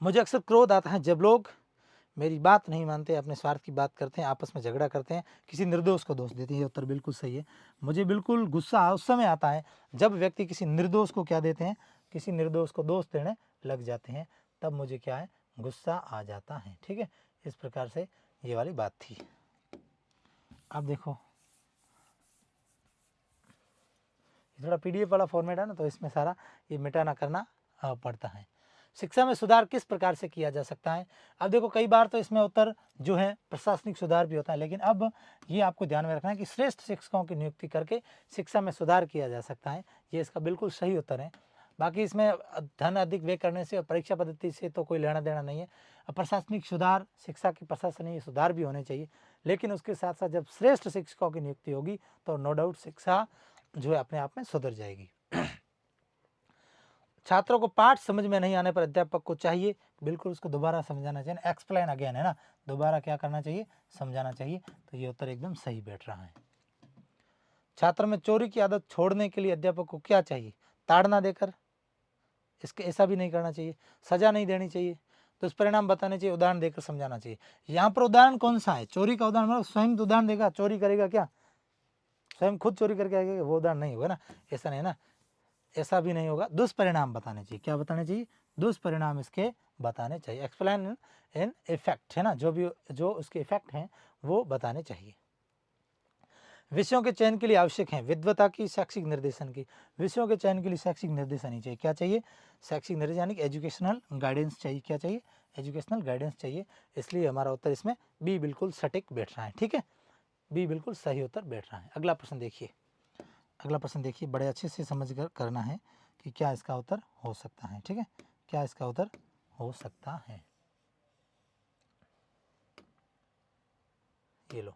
मुझे अक्सर क्रोध आता है जब लोग मेरी बात नहीं मानते, अपने स्वार्थ की बात करते हैं, आपस में झगड़ा करते हैं, किसी निर्दोष को दोष देते हैं। ये उत्तर बिल्कुल सही है। मुझे बिल्कुल गुस्सा उस समय आता है जब व्यक्ति किसी निर्दोष को क्या देते हैं, किसी निर्दोष को दोष देने लग जाते हैं, तब मुझे क्या है, गुस्सा आ जाता है। ठीक है। इस प्रकार से ये वाली बात थी। अब देखो, थोड़ा PDF वाला फॉर्मेट है ना, तो इसमें सारा ये मिटाना करना पड़ता है। शिक्षा में सुधार किस प्रकार से किया जा सकता है? अब देखो, कई बार तो इसमें उत्तर जो है प्रशासनिक सुधार भी होता है, लेकिन अब ये आपको ध्यान में रखना है कि श्रेष्ठ शिक्षकों की नियुक्ति करके शिक्षा में सुधार किया जा सकता है। ये इसका बिल्कुल सही उत्तर है। बाकी इसमें धन अधिक व्यय करने से और परीक्षा पद्धति से तो कोई लेना देना नहीं है। प्रशासनिक सुधार, शिक्षा की प्रशासनिक सुधार भी होने चाहिए, लेकिन उसके साथ साथ जब श्रेष्ठ शिक्षकों की नियुक्ति होगी तो नो डाउट शिक्षा जो है अपने आप में सुधर जाएगी। छात्रों को पाठ समझ में नहीं आने पर अध्यापक को चाहिए बिल्कुल उसको दोबारा समझाना चाहिए, एक्सप्लेन अगेन, है ना, दोबारा क्या करना चाहिए, समझाना चाहिए। तो ये उत्तर एकदम सही बैठ रहा है। छात्र में चोरी की आदत छोड़ने के लिए अध्यापक को क्या चाहिए? ताड़ना देकर, इसके ऐसा भी नहीं करना चाहिए, सजा नहीं देनी चाहिए, दुष्परिणाम बताने चाहिए, उदाहरण देकर समझाना चाहिए। यहाँ पर उदाहरण कौन सा है? चोरी का उदाहरण, मतलब स्वयं तो उदाहरण देगा, चोरी करेगा क्या, स्वयं खुद चोरी करके आएगा, वो उदाहरण नहीं होगा ना, ऐसा नहीं ना, ऐसा भी नहीं होगा। दुष्परिणाम बताने चाहिए। क्या बताने चाहिए? दुष्परिणाम इसके बताने चाहिए। एक्सप्लेन इन इफेक्ट, है ना, जो उसके इफेक्ट हैं वो बताने चाहिए। विषयों के चयन के लिए आवश्यक है विद्वता की, शैक्षिक निर्देशन की। विषयों के चयन के लिए शैक्षिक निर्देशन ही चाहिए। क्या चाहिए? शैक्षिक निर्देशन, यानी कि एजुकेशनल गाइडेंस चाहिए। क्या चाहिए? एजुकेशनल गाइडेंस चाहिए। इसलिए हमारा उत्तर इसमें बी बिल्कुल सटीक बैठ रहा है। ठीक है, बी बिल्कुल सही उत्तर बैठ रहा है। अगला प्रश्न देखिए, अगला प्रश्न देखिए, बड़े अच्छे से समझ कर करना है कि क्या इसका उत्तर हो सकता है। ठीक है, क्या इसका उत्तर हो सकता है। ये लो,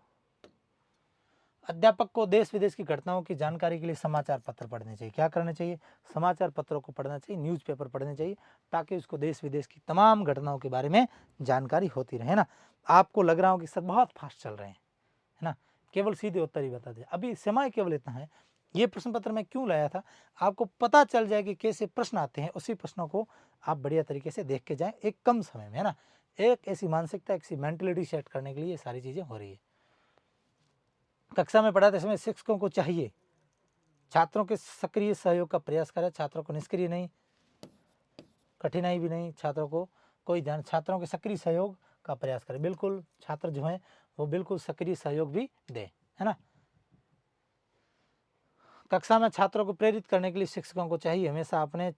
अध्यापक को देश विदेश की घटनाओं की जानकारी के लिए समाचार पत्र पढ़ने चाहिए। क्या करना चाहिए? समाचार पत्रों को पढ़ना चाहिए, न्यूज़पेपर पढ़ने चाहिए, ताकि उसको देश विदेश की तमाम घटनाओं के बारे में जानकारी होती रहे ना। आपको लग रहा हो कि सर बहुत फास्ट चल रहे हैं, है ना, केवल सीधे उत्तर ही बता दे। अभी समय केवल इतना है। ये प्रश्न पत्र मैं क्यों लाया था, आपको पता चल जाए कि कैसे प्रश्न आते हैं, उसी प्रश्नों को आप बढ़िया तरीके से देख के जाएं एक कम समय में, है ना। एक ऐसी मानसिकता, ऐसी मेंटलिटी सेट करने के लिए ये सारी चीज़ें हो रही है। कक्षा में पढ़ाते समय शिक्षकों को चाहिए छात्रों के सक्रिय सहयोग का प्रयास करें, छात्रों को निष्क्रिय नहीं, कठिनाई भी नहीं, छात्रों को कोई ध्यान, छात्रों के सक्रिय सहयोग का प्रयास करें। बिल्कुल छात्र जो हैं वो बिल्कुल सक्रिय सहयोग भी दें, है ना। कक्षा में छात्रों को प्रेरित करने के लिए शिक्षकों को चाहिए हमेशा अपने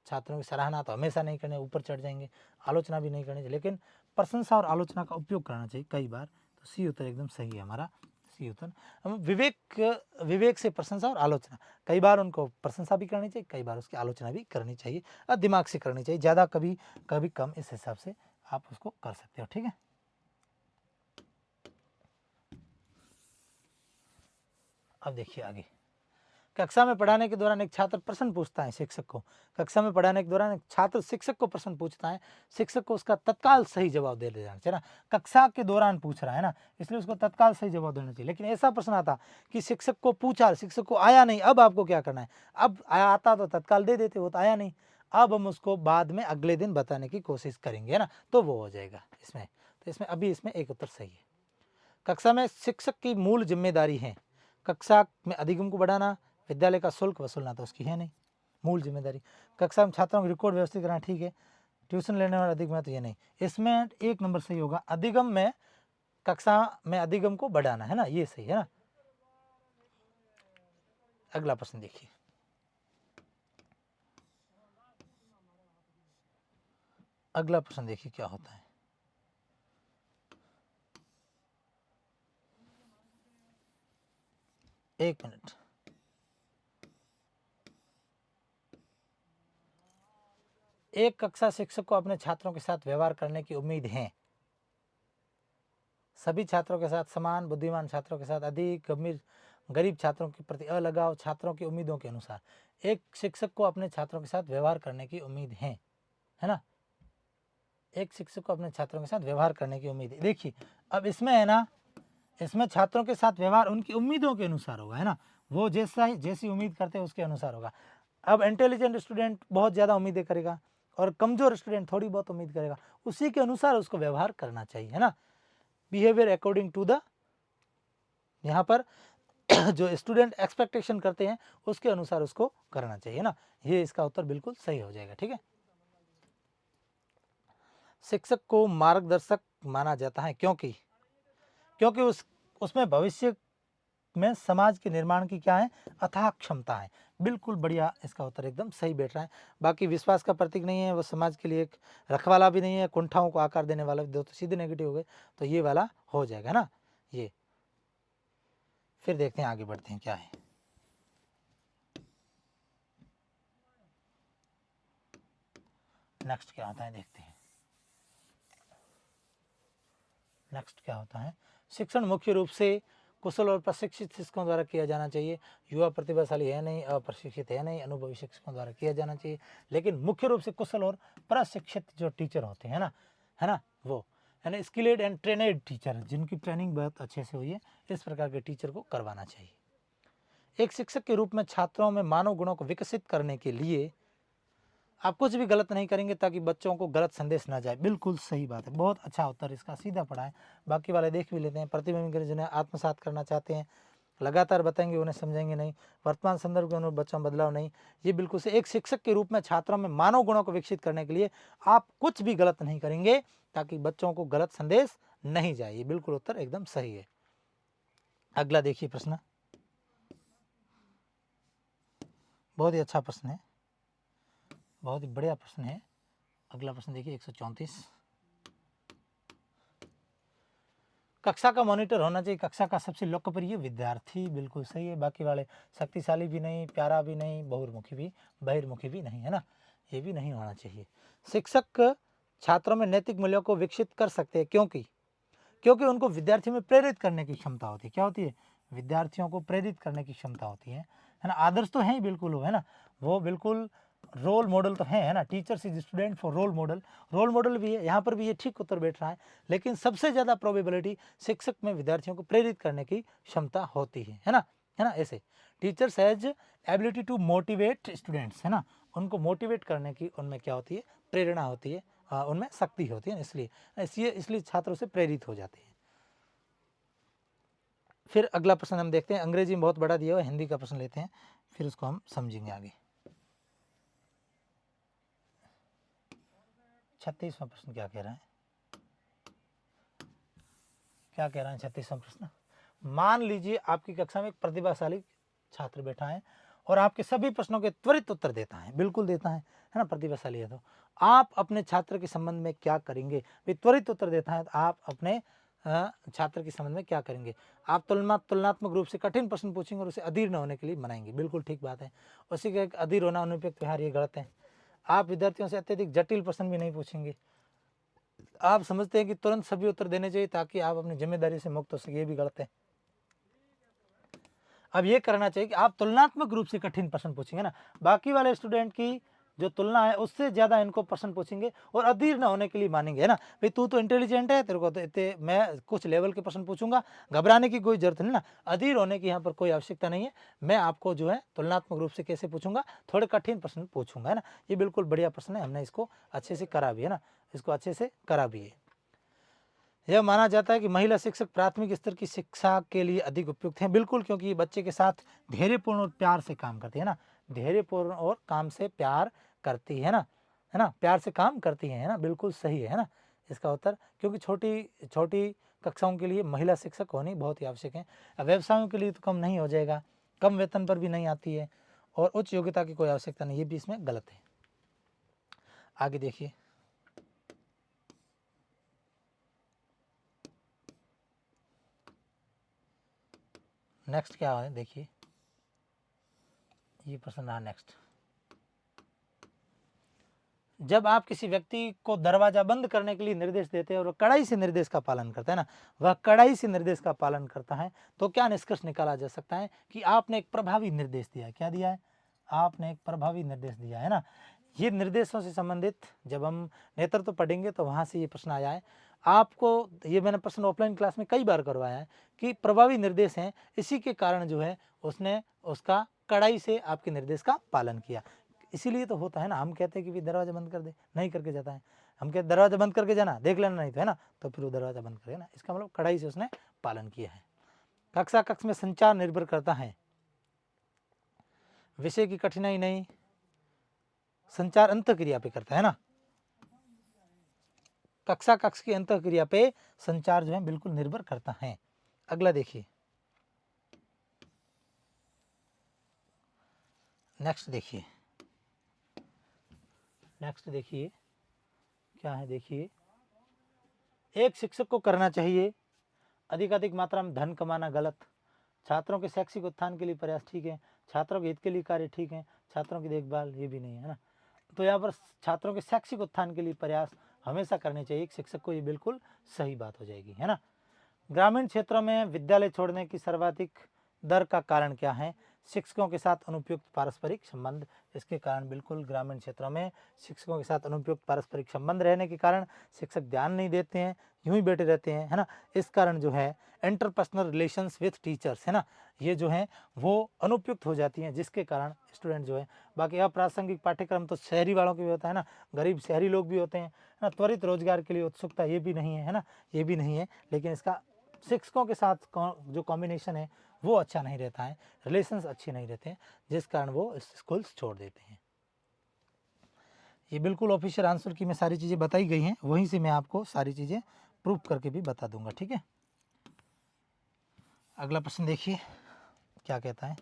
छात्रों की सराहना तो हमेशा नहीं करने, ऊपर चढ़ जाएंगे, आलोचना भी नहीं करनी चाहिए, लेकिन प्रशंसा और आलोचना का उपयोग करना चाहिए कई बार। तो सी उत्तर एकदम सही है हमारा, सी उत्तर। हम विवेक से प्रशंसा और आलोचना, कई बार उनको प्रशंसा भी करनी चाहिए, कई बार उसकी आलोचना भी करनी चाहिए, और दिमाग से करनी चाहिए, ज़्यादा कभी कभी कम, इस हिसाब से आप उसको कर सकते हो। ठीक है, अब देखिए आगे। कक्षा में पढ़ाने के दौरान एक छात्र प्रश्न पूछता है शिक्षक को। कक्षा में पढ़ाने के दौरान एक छात्र शिक्षक को प्रश्न पूछता है, शिक्षक को उसका तत्काल सही जवाब दे देना चाहिए ना। कक्षा के दौरान पूछ रहा है ना, इसलिए उसको तत्काल सही जवाब देना चाहिए। लेकिन ऐसा प्रश्न आता कि शिक्षक को पूछा, शिक्षक को आया नहीं, अब आपको क्या करना है? अब आता तो तत्काल दे देते, वो तो आया नहीं, अब हम उसको बाद में अगले दिन बताने की कोशिश करेंगे, है ना, तो वो हो जाएगा इसमें। तो इसमें अभी इसमें एक उत्तर सही है। कक्षा में शिक्षक की मूल जिम्मेदारी है कक्षा में अधिगम को बढ़ाना, विद्यालय का शुल्क वसूलना, तो उसकी है नहीं मूल जिम्मेदारी। कक्षा में छात्रों को रिकॉर्ड व्यवस्थित करना, ठीक है। ट्यूशन लेने वाला अधिगम है, तो ये नहीं। इसमें एक नंबर सही होगा, अधिगम में कक्षा में अधिगम को बढ़ाना, है ना, ये सही है ना। अगला प्रश्न देखिए, अगला प्रश्न देखिए क्या होता है। एक मिनट, एक कक्षा शिक्षक को अपने छात्रों के साथ व्यवहार करने की उम्मीद है। सभी छात्रों के साथ समान, बुद्धिमान छात्रों के साथ अधिक गंभीर, गरीब छात्रों के प्रति अलगाव, छात्रों की उम्मीदों के अनुसार। एक शिक्षक को अपने छात्रों के साथ व्यवहार करने की उम्मीद है ना। एक शिक्षक को अपने छात्रों के साथ व्यवहार करने की उम्मीद है। देखिए अब इसमें है ना, इसमें छात्रों के साथ व्यवहार उनकी उम्मीदों के अनुसार होगा, है ना, वो जैसी उम्मीद करते हैं उसके अनुसार होगा। अब इंटेलिजेंट स्टूडेंट बहुत ज़्यादा उम्मीदें करेगा और कमज़ोर स्टूडेंट थोड़ी बहुत उम्मीद करेगा, उसी के अनुसार उसको व्यवहार करना चाहिए, है ना। बिहेवियर अकॉर्डिंग टू द, यहाँ पर जो स्टूडेंट एक्सपेक्टेशन करते हैं उसके अनुसार उसको करना चाहिए ना। ये इसका उत्तर बिल्कुल सही हो जाएगा, ठीक है। शिक्षक को मार्गदर्शक माना जाता है क्योंकि उसमें भविष्य में समाज के निर्माण की क्या है, अथाह क्षमता है। बिल्कुल बढ़िया, इसका उत्तर एकदम सही बैठ रहा है। बाकी विश्वास का प्रतीक नहीं है, वो समाज के लिए एक रखवाला भी नहीं है, कुंठाओं को आकार देने वाला, दो तो सीधे नेगेटिव हो गए, तो ये वाला हो जाएगा ना ये। फिर देखते हैं आगे बढ़ते हैं क्या है। नेक्स्ट क्या होता है देखते हैं। नेक्स्ट क्या होता है, शिक्षण मुख्य रूप से कुशल और प्रशिक्षित शिक्षकों द्वारा किया जाना चाहिए। युवा प्रतिभाशाली है नहीं, अप्रशिक्षित है नहीं, अनुभवी शिक्षकों द्वारा किया जाना चाहिए। लेकिन मुख्य रूप से कुशल और प्रशिक्षित जो टीचर होते हैं ना, है ना, वो यानी स्किल्ड एंड ट्रेनेड टीचर, जिनकी ट्रेनिंग बहुत अच्छे से हुई है, इस प्रकार के टीचर को करवाना चाहिए। एक शिक्षक के रूप में छात्रों में मानव गुणों को विकसित करने के लिए आप कुछ भी गलत नहीं करेंगे ताकि बच्चों को गलत संदेश ना जाए। बिल्कुल सही बात है, बहुत अच्छा उत्तर इसका सीधा पड़ा है। बाकी वाले देख भी लेते हैं। प्रतिबिंब जिन्हें आत्मसात करना चाहते हैं, लगातार बताएंगे, उन्हें समझेंगे नहीं, वर्तमान संदर्भ के अनुरूप बच्चों में बदलाव नहीं। ये बिल्कुल से एक शिक्षक के रूप में छात्रों में मानव गुणों को विकसित करने के लिए आप कुछ भी गलत नहीं करेंगे ताकि बच्चों को गलत संदेश नहीं जाए। ये बिल्कुल उत्तर एकदम सही है। अगला देखिए प्रश्न, बहुत ही अच्छा प्रश्न है, बहुत ही बढ़िया प्रश्न है। अगला प्रश्न देखिए 134, कक्षा का मॉनिटर होना चाहिए कक्षा का सबसे लोकप्रिय विद्यार्थी। बिल्कुल सही है। बाकी वाले शक्तिशाली भी नहीं, प्यारा भी नहीं, बहिर्मुखी भी नहीं, है ना, ये भी नहीं होना चाहिए। शिक्षक छात्रों में नैतिक मूल्यों को विकसित कर सकते हैं क्योंकि उनको विद्यार्थियों में प्रेरित करने की क्षमता होती है। क्या होती है, विद्यार्थियों को प्रेरित करने की क्षमता होती है ना। आदर्श तो है ही बिल्कुल, वो है ना, वो बिल्कुल रोल मॉडल तो है ना। Teachers is student for role model भी है, यहाँ पर भी ये ठीक उत्तर बैठ रहा है। लेकिन सबसे ज़्यादा प्रोबेबिलिटी शिक्षक में विद्यार्थियों को प्रेरित करने की क्षमता होती है ना, ऐसे teachers has ability to motivate students, है ना, उनको मोटिवेट करने की उनमें क्या होती है, प्रेरणा होती है, उनमें शक्ति होती है, इसलिए छात्रों से प्रेरित हो जाते हैं। फिर अगला प्रश्न हम देखते हैं। अंग्रेजी में बहुत बड़ा दिया हुआ, हिंदी का प्रश्न लेते हैं, फिर उसको हम समझेंगे आगे। 36वां प्रश्न क्या कह रहा है, 36वां प्रश्न, मान लीजिए आपकी कक्षा में एक प्रतिभाशाली छात्र बैठा है और आपके सभी प्रश्नों के त्वरित उत्तर देता है, बिल्कुल देता है ना, प्रतिभाशाली है तो आप अपने छात्र के संबंध में क्या करेंगे। त्वरित उत्तर देता है तो आप अपने छात्र के संबंध में क्या करेंगे। आप तुलनात्मक रूप से कठिन प्रश्न पूछेंगे और उसे अधीर न होने के लिए मनाएंगे। बिल्कुल ठीक बात है। उसी का एक अधीर होना अनुपयुक्त व्यवहार, ये गलत है। आप विद्यार्थियों से अत्यधिक जटिल प्रश्न भी नहीं पूछेंगे। आप समझते हैं कि तुरंत सभी उत्तर देने चाहिए ताकि आप अपनी जिम्मेदारी से मुक्त हो सके, ये भी गलत है। अब ये करना चाहिए कि आप तुलनात्मक रूप से कठिन प्रश्न पूछेंगे ना, बाकी वाले स्टूडेंट की जो तुलना है उससे ज़्यादा इनको प्रश्न पूछेंगे और अधीर ना होने के लिए मानेंगे, है ना। भाई तू तो इंटेलिजेंट है, तेरे को तो इतने मैं कुछ लेवल के प्रश्न पूछूंगा, घबराने की कोई जरूरत नहीं ना, अधीर होने की यहाँ पर कोई आवश्यकता नहीं है। मैं आपको जो है तुलनात्मक रूप से कैसे पूछूंगा, थोड़े कठिन प्रश्न पूछूंगा, है ना। ये बिल्कुल बढ़िया प्रश्न है, हमने इसको अच्छे से करा भी है ना, इसको अच्छे से करा भी है। यह माना जाता है कि महिला शिक्षक प्राथमिक स्तर की शिक्षा के लिए अधिक उपयुक्त हैं। बिल्कुल, क्योंकि ये बच्चे के साथ धैर्यपूर्ण और प्यार से काम करती है ना, धैर्यपूर्ण और काम से प्यार करती है ना, प्यार से काम करती है ना, बिल्कुल सही है ना इसका उत्तर। क्योंकि छोटी छोटी कक्षाओं के लिए महिला शिक्षक होनी बहुत ही आवश्यक है। व्यवसायों के लिए तो कम नहीं हो जाएगा, कम वेतन पर भी नहीं आती है और उच्च योग्यता की कोई आवश्यकता नहीं, ये भी इसमें गलत है। आगे देखिए, नेक्स्ट क्या है देखिए, ये प्रश्न रहा नेक्स्ट। जब आप किसी व्यक्ति को दरवाजा बंद करने के लिए निर्देश देते हैं और वह कड़ाई से निर्देश का पालन करता है ना, वह कड़ाई से निर्देश का पालन करता है, तो क्या निष्कर्ष निकाला जा सकता है कि आपने एक प्रभावी निर्देश दिया है। क्या दिया है? आपने एक प्रभावी निर्देश दिया है ना। ये निर्देशों से संबंधित जब हम नेतृत्व पढ़ेंगे तो वहाँ से ये प्रश्न आया है। आपको ये मैंने प्रश्न ऑफलाइन क्लास में कई बार करवाया है कि प्रभावी निर्देश हैं, इसी के कारण जो है उसने उसका कड़ाई से आपके निर्देश का पालन किया। इसीलिए तो होता है ना, हम कहते हैं कि भी दरवाजा बंद कर दे, नहीं करके जाता है। हम कहते दरवाजा बंद करके जाना, देख लेना नहीं तो, है ना, तो फिर वो दरवाजा बंद करे ना, इसका मतलब कड़ाई से उसने पालन किया है। कक्षा कक्ष में संचार निर्भर करता है, विषय की कठिनाई नहीं, संचार अंतःक्रिया पे करता है ना। कक्षा कक्ष की अंतःक्रिया पे संचार जो है बिल्कुल निर्भर करता है। अगला देखिए, नेक्स्ट देखिए, नेक्स्ट देखिए क्या है। देखिए, एक शिक्षक को करना चाहिए अधिकाधिक मात्रा में धन कमाना गलत, छात्रों के शैक्षिक उत्थान के लिए प्रयास ठीक है, छात्रों के हित के लिए कार्य ठीक है, छात्रों की देखभाल ये भी नहीं है ना। तो यहाँ पर छात्रों के शैक्षिक उत्थान के लिए प्रयास हमेशा करने चाहिए एक शिक्षक को, ये बिल्कुल सही बात हो जाएगी, है ना। ग्रामीण क्षेत्रों में विद्यालय छोड़ने की सर्वाधिक दर का कारण क्या है? शिक्षकों के साथ अनुपयुक्त पारस्परिक संबंध। इसके कारण बिल्कुल ग्रामीण क्षेत्रों में शिक्षकों के साथ अनुपयुक्त पारस्परिक संबंध रहने के कारण शिक्षक ध्यान नहीं देते हैं, यूं ही बैठे रहते हैं, है ना। इस कारण जो है इंटरपर्सनल रिलेशंस विथ टीचर्स, है ना, ये जो है वो अनुपयुक्त हो जाती हैं, जिसके कारण स्टूडेंट जो है, बाकी अप्रासंगिक पाठ्यक्रम तो शहरी वालों के भी होता है ना, गरीब शहरी लोग भी होते हैं ना, त्वरित रोजगार के लिए उत्सुकता ये भी नहीं है ना, ये भी नहीं है। लेकिन इसका शिक्षकों के साथ जो कॉम्बिनेशन है वो अच्छा नहीं रहता है, रिलेशंस अच्छे नहीं रहते हैं, जिस कारण वो स्कूल्स छोड़ देते हैं। ये बिल्कुल ऑफिशियल आंसर की में सारी चीज़ें बताई गई हैं, वहीं से मैं आपको सारी चीज़ें प्रूफ करके भी बता दूंगा, ठीक है। अगला प्रश्न देखिए क्या कहता है।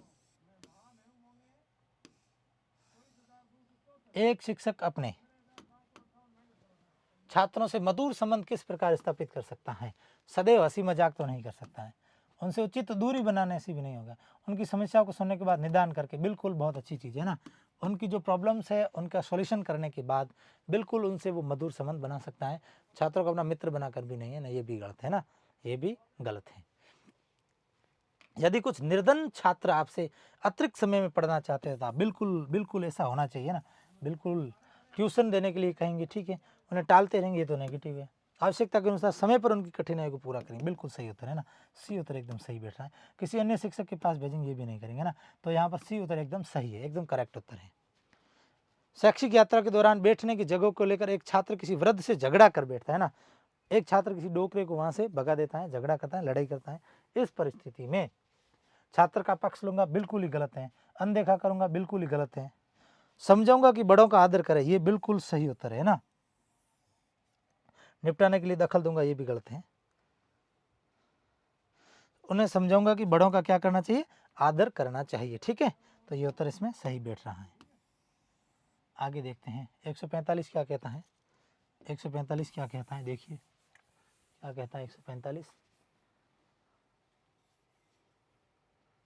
एक शिक्षक अपने छात्रों से मधुर संबंध किस प्रकार स्थापित कर सकता है? सदैव हंसी मजाक तो नहीं कर सकता है, उनसे उचित दूरी बनाने से भी नहीं होगा, उनकी समस्याओं को सुनने के बाद निदान करके, बिल्कुल बहुत अच्छी चीज़ है ना, उनकी जो प्रॉब्लम्स है उनका सॉल्यूशन करने के बाद बिल्कुल उनसे वो मधुर संबंध बना सकता है। छात्रों को अपना मित्र बनाकर भी नहीं है ना, ये भी गलत है ना, ये भी गलत है। यदि कुछ निर्धन छात्र आपसे अतिरिक्त समय में पढ़ना चाहते हैं तो आप बिल्कुल ऐसा होना चाहिए ना, बिल्कुल ट्यूशन देने के लिए कहेंगे, ठीक है, उन्हें टालते रहेंगे, ये तो नेगेटिव है। आवश्यकता के अनुसार समय पर उनकी कठिनाई को पूरा करेंगे, बिल्कुल सही उत्तर है ना, सी उत्तर एकदम सही बैठ रहा है। किसी अन्य शिक्षक के पास भेजेंगे, ये भी नहीं करेंगे ना, तो यहाँ पर सी उत्तर एकदम सही है, एकदम करेक्ट उत्तर है। शैक्षिक यात्रा के दौरान बैठने की जगह को लेकर एक छात्र किसी वृद्ध से झगड़ा कर बैठता है ना, एक छात्र किसी डोकरे को वहां से भगा देता है, झगड़ा करता है, लड़ाई करता है, इस परिस्थिति में छात्र का पक्ष लूंगा, बिल्कुल ही गलत है। अनदेखा करूंगा, बिल्कुल ही गलत है। समझाऊंगा कि बड़ों का आदर करें, ये बिल्कुल सही उत्तर है ना। निपटाने के लिए दखल दूंगा, ये भी गलत है। उन्हें समझाऊंगा कि बड़ों का क्या करना चाहिए, आदर करना चाहिए, ठीक है, तो ये उत्तर इसमें सही बैठ रहा है। आगे देखते हैं 145 क्या कहता है। 145 क्या कहता है, देखिए क्या कहता है 145।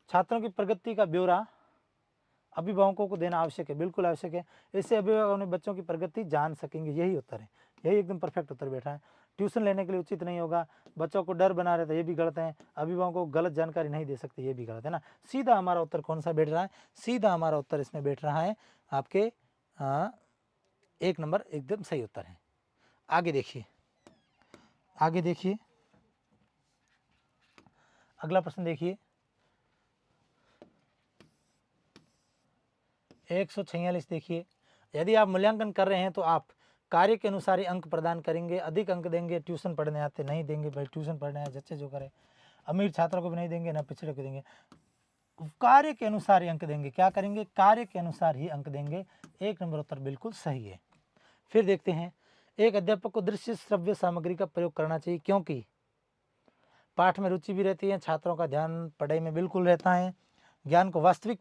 छात्रों की प्रगति का ब्यौरा अभिभावकों को देना आवश्यक है, बिल्कुल आवश्यक है, इससे अभिभावक अपने बच्चों की प्रगति जान सकेंगे, यही उत्तर है, यही एकदम परफेक्ट उत्तर बैठा है। ट्यूशन लेने के लिए उचित नहीं होगा, बच्चों को डर बना रहता है, ये भी गलत है। अभिभावकों को गलत जानकारी नहीं दे सकते, ये भी गलत है ना। सीधा हमारा उत्तर कौन सा बैठ रहा है, सीधा हमारा उत्तर इसमें बैठ रहा है आपके 1 नंबर एकदम सही उत्तर है। आगे देखिए, आगे देखिए, अगला प्रश्न देखिए 146 देखिए। यदि आप मूल्यांकन कर रहे हैं तो आप कार्य के अनुसार ही अंक प्रदान करेंगे, अधिक अंक देंगे ट्यूशन पढ़ने आते नहीं देंगे, भाई ट्यूशन पढ़ने आए जच्चे जो करे, अमीर छात्रों को भी नहीं देंगे ना पिछड़े को देंगे, कार्य के अनुसार ही अंक देंगे। क्या करेंगे, कार्य के अनुसार ही अंक देंगे। 1 नंबर उत्तर बिल्कुल सही है। फिर देखते हैं, एक अध्यापक को दृश्य श्रव्य सामग्री का प्रयोग करना चाहिए, क्योंकि पाठ में रुचि भी रहती है, छात्रों का ध्यान पढ़ाई में बिल्कुल रहता है, ज्ञान को वास्तविक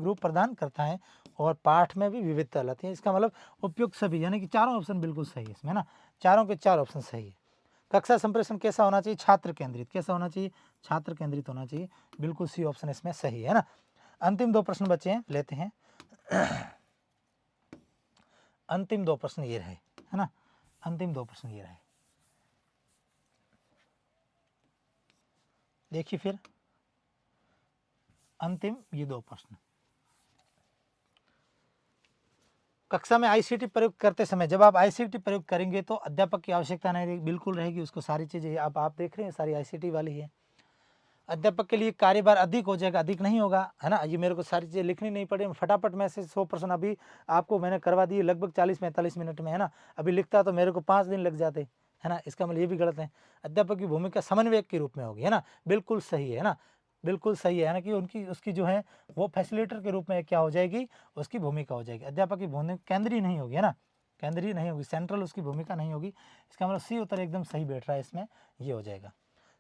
रूप प्रदान करता है, और पाठ में भी विविधता लाती है। इसका मतलब उपयुक्त सभी, यानी कि चारों ऑप्शन बिल्कुल सही है इसमें ना, चारों के 4 ऑप्शन सही है। कक्षा संप्रेषण कैसा होना चाहिए, छात्र केंद्रित। कैसा होना चाहिए, छात्र केंद्रित होना चाहिए, बिल्कुल सी ऑप्शन इसमें सही है ना। अंतिम 2 प्रश्न बचे हैं, लेते हैं। अंतिम 2 प्रश्न ये रहे, है ना, अंतिम 2 प्रश्न ये रहे। देखिए फिर अंतिम ये 2 प्रश्न। कक्षा में आईसीटी प्रयोग करते समय, जब आप आईसीटी प्रयोग करेंगे तो अध्यापक की आवश्यकता नहीं रहेगी, बिल्कुल रहेगी, उसको सारी चीज़ें आप देख रहे हैं सारी आईसीटी वाली है। अध्यापक के लिए कार्यभार अधिक हो जाएगा, अधिक नहीं होगा, है ना, ये मेरे को सारी चीज़ें लिखनी नहीं पड़े, फटाफट में से 100% अभी आपको मैंने करवा दी लगभग 40-45 मिनट में, है ना। अभी लिखता तो मेरे को 5 दिन लग जाते, है ना, इसका मतलब ये भी गलत है। अध्यापक की भूमिका समन्वयक के रूप में होगी, है ना, बिल्कुल सही है ना, बिल्कुल सही है ना, कि उनकी उसकी जो है वो फैसिलिटेटर के रूप में क्या हो जाएगी, उसकी भूमिका हो जाएगी। अध्यापक की भूमिका केंद्रीय नहीं होगी, है ना, केंद्रीय नहीं होगी, सेंट्रल उसकी भूमिका नहीं होगी। इसका मतलब सी उत्तर एकदम सही बैठ रहा है इसमें, ये हो जाएगा।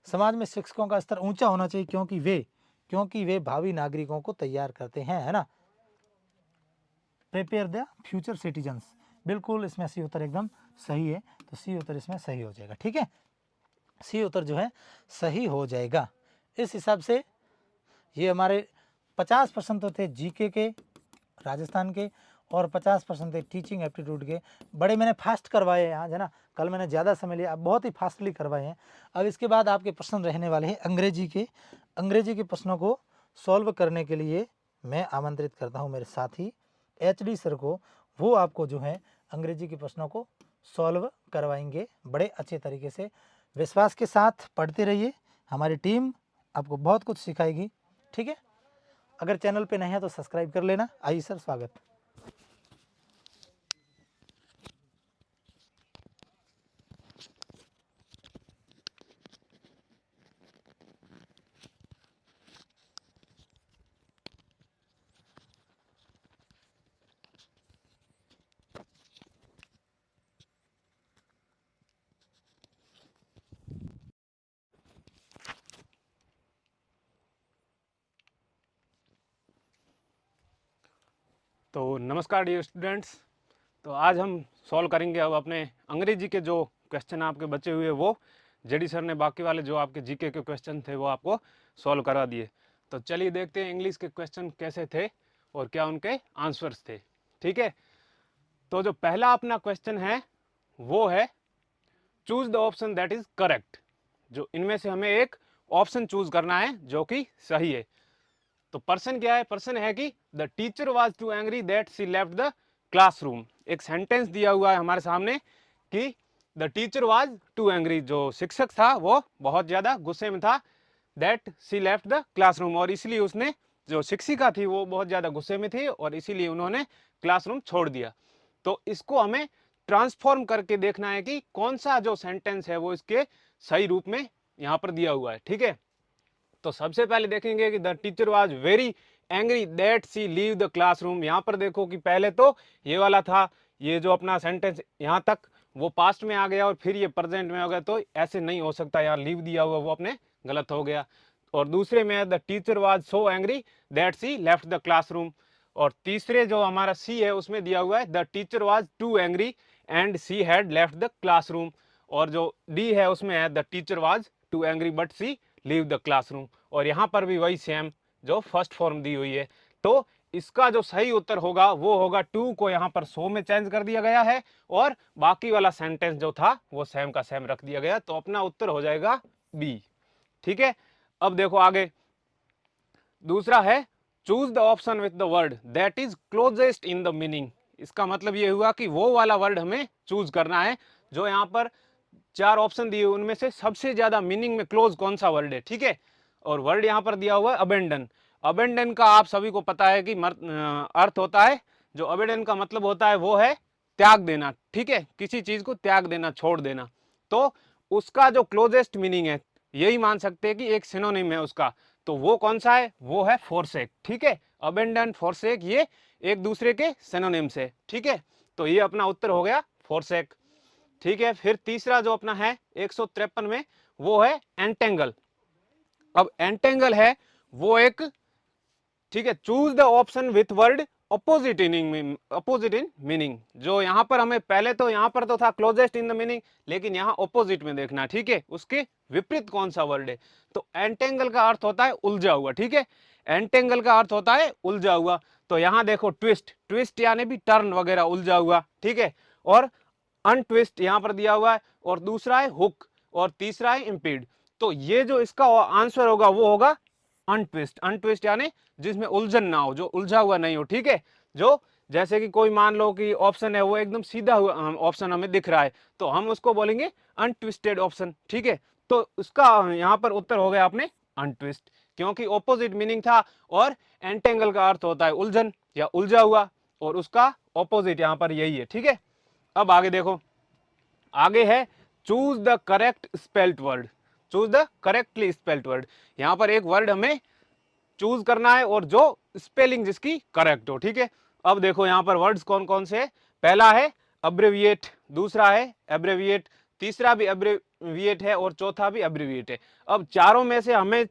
समाज में शिक्षकों का स्तर ऊंचा होना चाहिए क्योंकि वे भावी नागरिकों को तैयार करते हैं, है ना, प्रिपेयर द फ्यूचर सिटीजन्स, बिल्कुल इसमें सी उत्तर एकदम सही है, तो सी उत्तर इसमें सही हो जाएगा। ठीक है, सी उत्तर जो है सही हो जाएगा। इस हिसाब से ये हमारे 50% तो थे जीके के राजस्थान के और 50% थे टीचिंग एप्टीट्यूड के। बड़े मैंने फास्ट करवाए हैं आज, है ना, कल मैंने ज़्यादा समय लिया, अब बहुत ही फास्टली करवाए हैं। अब इसके बाद आपके प्रश्न रहने वाले हैं अंग्रेजी के। अंग्रेजी के प्रश्नों को सॉल्व करने के लिए मैं आमंत्रित करता हूँ मेरे साथी HD सर को, वो आपको जो है अंग्रेजी के प्रश्नों को सॉल्व करवाएंगे बड़े अच्छे तरीके से। विश्वास के साथ पढ़ते रहिए, हमारी टीम आपको बहुत कुछ सिखाएगी। ठीक है, अगर चैनल पे नए हैं तो सब्सक्राइब कर लेना। आइए सर, स्वागत। तो नमस्कार डियर स्टूडेंट्स। तो आज हम सॉल्व करेंगे अब अपने अंग्रेजी के जो क्वेश्चन आपके बचे हुए, वो जेडी सर ने बाकी वाले जो आपके जीके के क्वेश्चन थे वो आपको सॉल्व करा दिए। तो चलिए देखते हैं इंग्लिश के क्वेश्चन कैसे थे और क्या उनके आंसर्स थे। ठीक है, तो जो पहला अपना क्वेश्चन है वो है choose the option that is correct. जो इनमें से हमें एक ऑप्शन चूज करना है जो कि सही है। तो पर्सन क्या है, पर्सन है कि the teacher was too angry that she left the classroom. एक सेंटेंस दिया हुआ है हमारे सामने कि the teacher was too angry, जो शिक्षक था वो बहुत ज्यादा गुस्से में था, that she left the classroom, और इसलिए उसने, जो शिक्षिका थी वो बहुत ज्यादा गुस्से में थी और इसीलिए उन्होंने क्लासरूम छोड़ दिया। तो इसको हमें ट्रांसफॉर्म करके देखना है कि कौन सा जो सेंटेंस है वो इसके सही रूप में यहाँ पर दिया हुआ है। ठीक है, तो सबसे पहले देखेंगे कि the teacher was very angry that she leave the classroom. यहाँ पर देखो कि पहले तो ये वाला था, ये जो अपना सेंटेंस यहाँ तक वो पास्ट में आ गया और फिर ये प्रेजेंट में हो गया, तो ऐसे नहीं हो सकता, यहाँ लीव दिया हुआ वो अपने गलत हो गया। और दूसरे में the teacher was so angry that she left the classroom. और तीसरे जो हमारा सी है उसमें दिया हुआ है the teacher was too angry and she had left the classroom. और जो डी है उसमें है the teacher was too angry but she leave the classroom. और यहाँ पर भी वही सेम जो फर्स्ट फॉर्म दी हुई है। तो इसका जो सही उत्तर होगा वो होगा टू को यहाँ पर सो में चेंज कर दिया गया है और बाकी वाला सेंटेंस जो था वो सेम का सेम रख दिया गया। तो अपना उत्तर हो जाएगा बी। ठीक है, अब देखो आगे दूसरा है choose the option with the word that is closest in the meaning. इसका मतलब ये हुआ कि वो वाला वर्ड हमें चूज करना है जो यहाँ पर 4 ऑप्शन दिए उनमें से सबसे ज्यादा मीनिंग में क्लोज कौन सा वर्ड है। ठीक है, और वर्ड यहाँ पर दिया हुआ है अबेंडन। अबेंडन का आप सभी को पता है कि अर्थ होता है, जो अबेंडन का मतलब होता है वो है त्याग देना। ठीक है, किसी चीज को त्याग देना, छोड़ देना। तो उसका जो क्लोजेस्ट मीनिंग है, यही मान सकते हैं कि एक सिनोनिम है उसका, तो वो कौन सा है, वो है फोरसेक। ठीक है, अबेंडन फोरसेक ये एक दूसरे के सिनोनिम्स है। ठीक है, तो ये अपना उत्तर हो गया फोरसेक। ठीक है, फिर तीसरा जो अपना है 153 में वो है एंटेंगल। अब एंटेंगल है वो एक, ठीक है, choose the option with word opposite in meaning. जो यहाँ पर हमें पहले तो यहाँ पर तो था क्लोजेस्ट इन द मीनिंग, लेकिन यहाँ ऑपोजिट में देखना, ठीक है, उसके विपरीत कौन सा वर्ड है। तो एंटेंगल का अर्थ होता है उलझा हुआ, ठीक है, एंटेंगल का अर्थ होता है उलझा हुआ। तो यहाँ देखो ट्विस्ट, ट्विस्ट यानी भी टर्न वगैरह, उलझा हुआ, ठीक है। और अनट्विस्ट यहाँ पर दिया हुआ है, और दूसरा है हुक, और तीसरा है इम्पीड। तो ये जो इसका आंसर होगा वो होगा अनट्विस्ट। अनट्विस्ट यानी जिसमें उलझन ना हो, जो उलझा हुआ नहीं हो, ठीक है। जो जैसे कि कोई मान लो कि ऑप्शन है वो एकदम सीधा हुआ ऑप्शन हमें दिख रहा है, तो हम उसको बोलेंगे अनट्विस्टेड ऑप्शन, ठीक है। तो उसका यहाँ पर उत्तर हो गया आपने अनट्विस्ट, क्योंकि ऑपोजिट मीनिंग था, और एंटेंगल का अर्थ होता है उलझन या उलझा हुआ, और उसका ऑपोजिट यहाँ पर यही है, ठीक है। अब आगे देखो, आगे है choose the correct spelled word. Choose the correctly spelled word. यहां पर एक वर्ड हमें चूज करना है और जो स्पेलिंग जिसकी करेक्ट हो, ठीक है। अब देखो यहां पर वर्ड्स कौन कौन से है। पहला है अब्रेविएट, दूसरा है एब्रेविएट, तीसरा भी एब्रेविएट है, और चौथा भी एब्रेविएट है। अब चारों में से हमें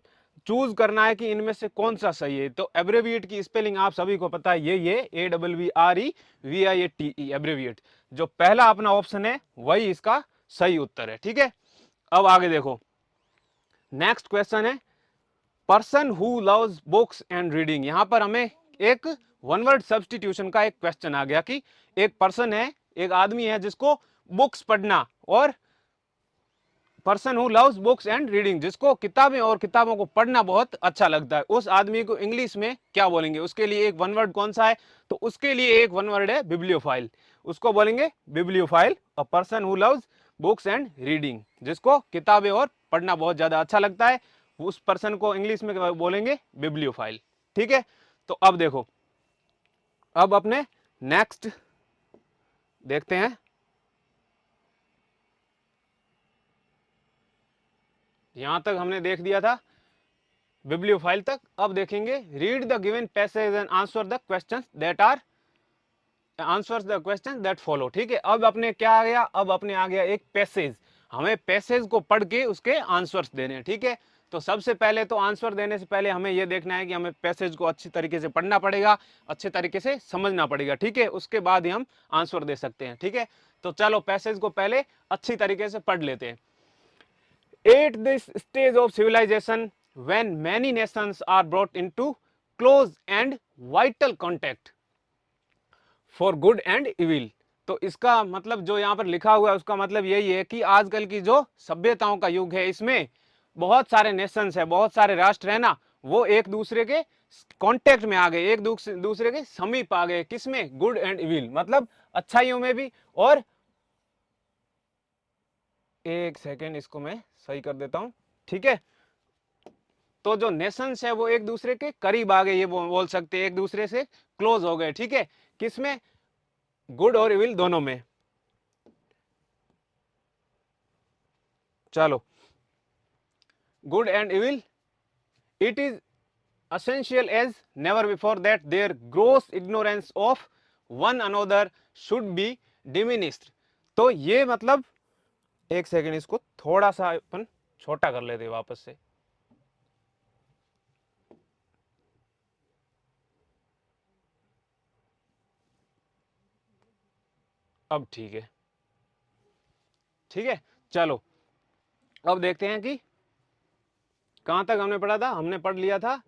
चूज करना है कि इनमें से कौन सा सही है। तो एब्रेविएट की स्पेलिंग आप सभी को पता है, ये AWREVIATE एब्रेविएट। जो पहला अपना ऑप्शन है वही इसका सही उत्तर है, ठीक है। अब आगे देखो, नेक्स्ट क्वेश्चन है person who loves books and reading. यहां पर हमें एक वन वर्ड सब्सटीट्यूशन का एक क्वेश्चन आ गया कि एक पर्सन है, एक आदमी है जिसको बुक्स पढ़ना, और person who loves books and reading, जिसको किताबें और किताबों को पढ़ना बहुत अच्छा लगता है, उस आदमी को इंग्लिश में क्या बोलेंगे। उसके लिए एक वन वर्ड कौन सा है, तो उसके लिए एक वन वर्ड है बिब्लियोफाइल। उसको बोलेंगे bibliophile. A person who loves books and reading, जिसको किताबें और पढ़ना बहुत ज्यादा अच्छा लगता है, उस पर्सन को इंग्लिश में बोलेंगे बिब्लियोफाइल, ठीक है। तो अब देखो, अब अपने नेक्स्ट देखते हैं। यहां तक हमने देख दिया था बिब्लियोफाइल तक। अब देखेंगे read the given passage and answer the questions that are answers the questions that follow, ठीक है। अब अपने क्या आ गया, अब अपने आ गया एक पैसेज। हमें पैसेज को पढ़ के उसके आंसर्स देने हैं, ठीक है। तो सबसे पहले तो आंसर देने से पहले हमें यह देखना है कि हमें पैसेज को अच्छी तरीके से पढ़ना पड़ेगा, अच्छे तरीके से समझना पड़ेगा, ठीक है। उसके बाद ही हम आंसर दे सकते हैं, ठीक है। तो चलो पैसेज को पहले अच्छी तरीके से पढ़ लेते हैं। At this stage of civilization, when many nations are brought into close and vital contact for good and evil, तो इसका मतलब जो यहाँ पर लिखा हुआ है उसका मतलब यही है कि आजकल की जो सभ्यताओं का युग है, इसमें बहुत सारे नेशंस है, बहुत सारे राष्ट्र है ना, वो एक दूसरे के कांटेक्ट में आ गए, एक दूसरे के समीप आ गए। किसमें, गुड एंड इविल, मतलब अच्छाइयों में भी। और एक सेकेंड, इसको मैं सही कर देता हूं, ठीक है। तो जो नेशंस है वो एक दूसरे के करीब आ गए, ये बोल सकते हैं, एक दूसरे से क्लोज हो गए, ठीक है। किसमें, गुड और इविल दोनों में। चलो, good and evil, it is essential as never before that their gross ignorance of one another should be diminished। तो ये मतलब, एक सेकेंड, इसको थोड़ा सा अपन छोटा कर लेते वापस से। अब ठीक है, ठीक है। चलो अब देखते हैं कि कहां तक हमने पढ़ा था। हमने पढ़ लिया था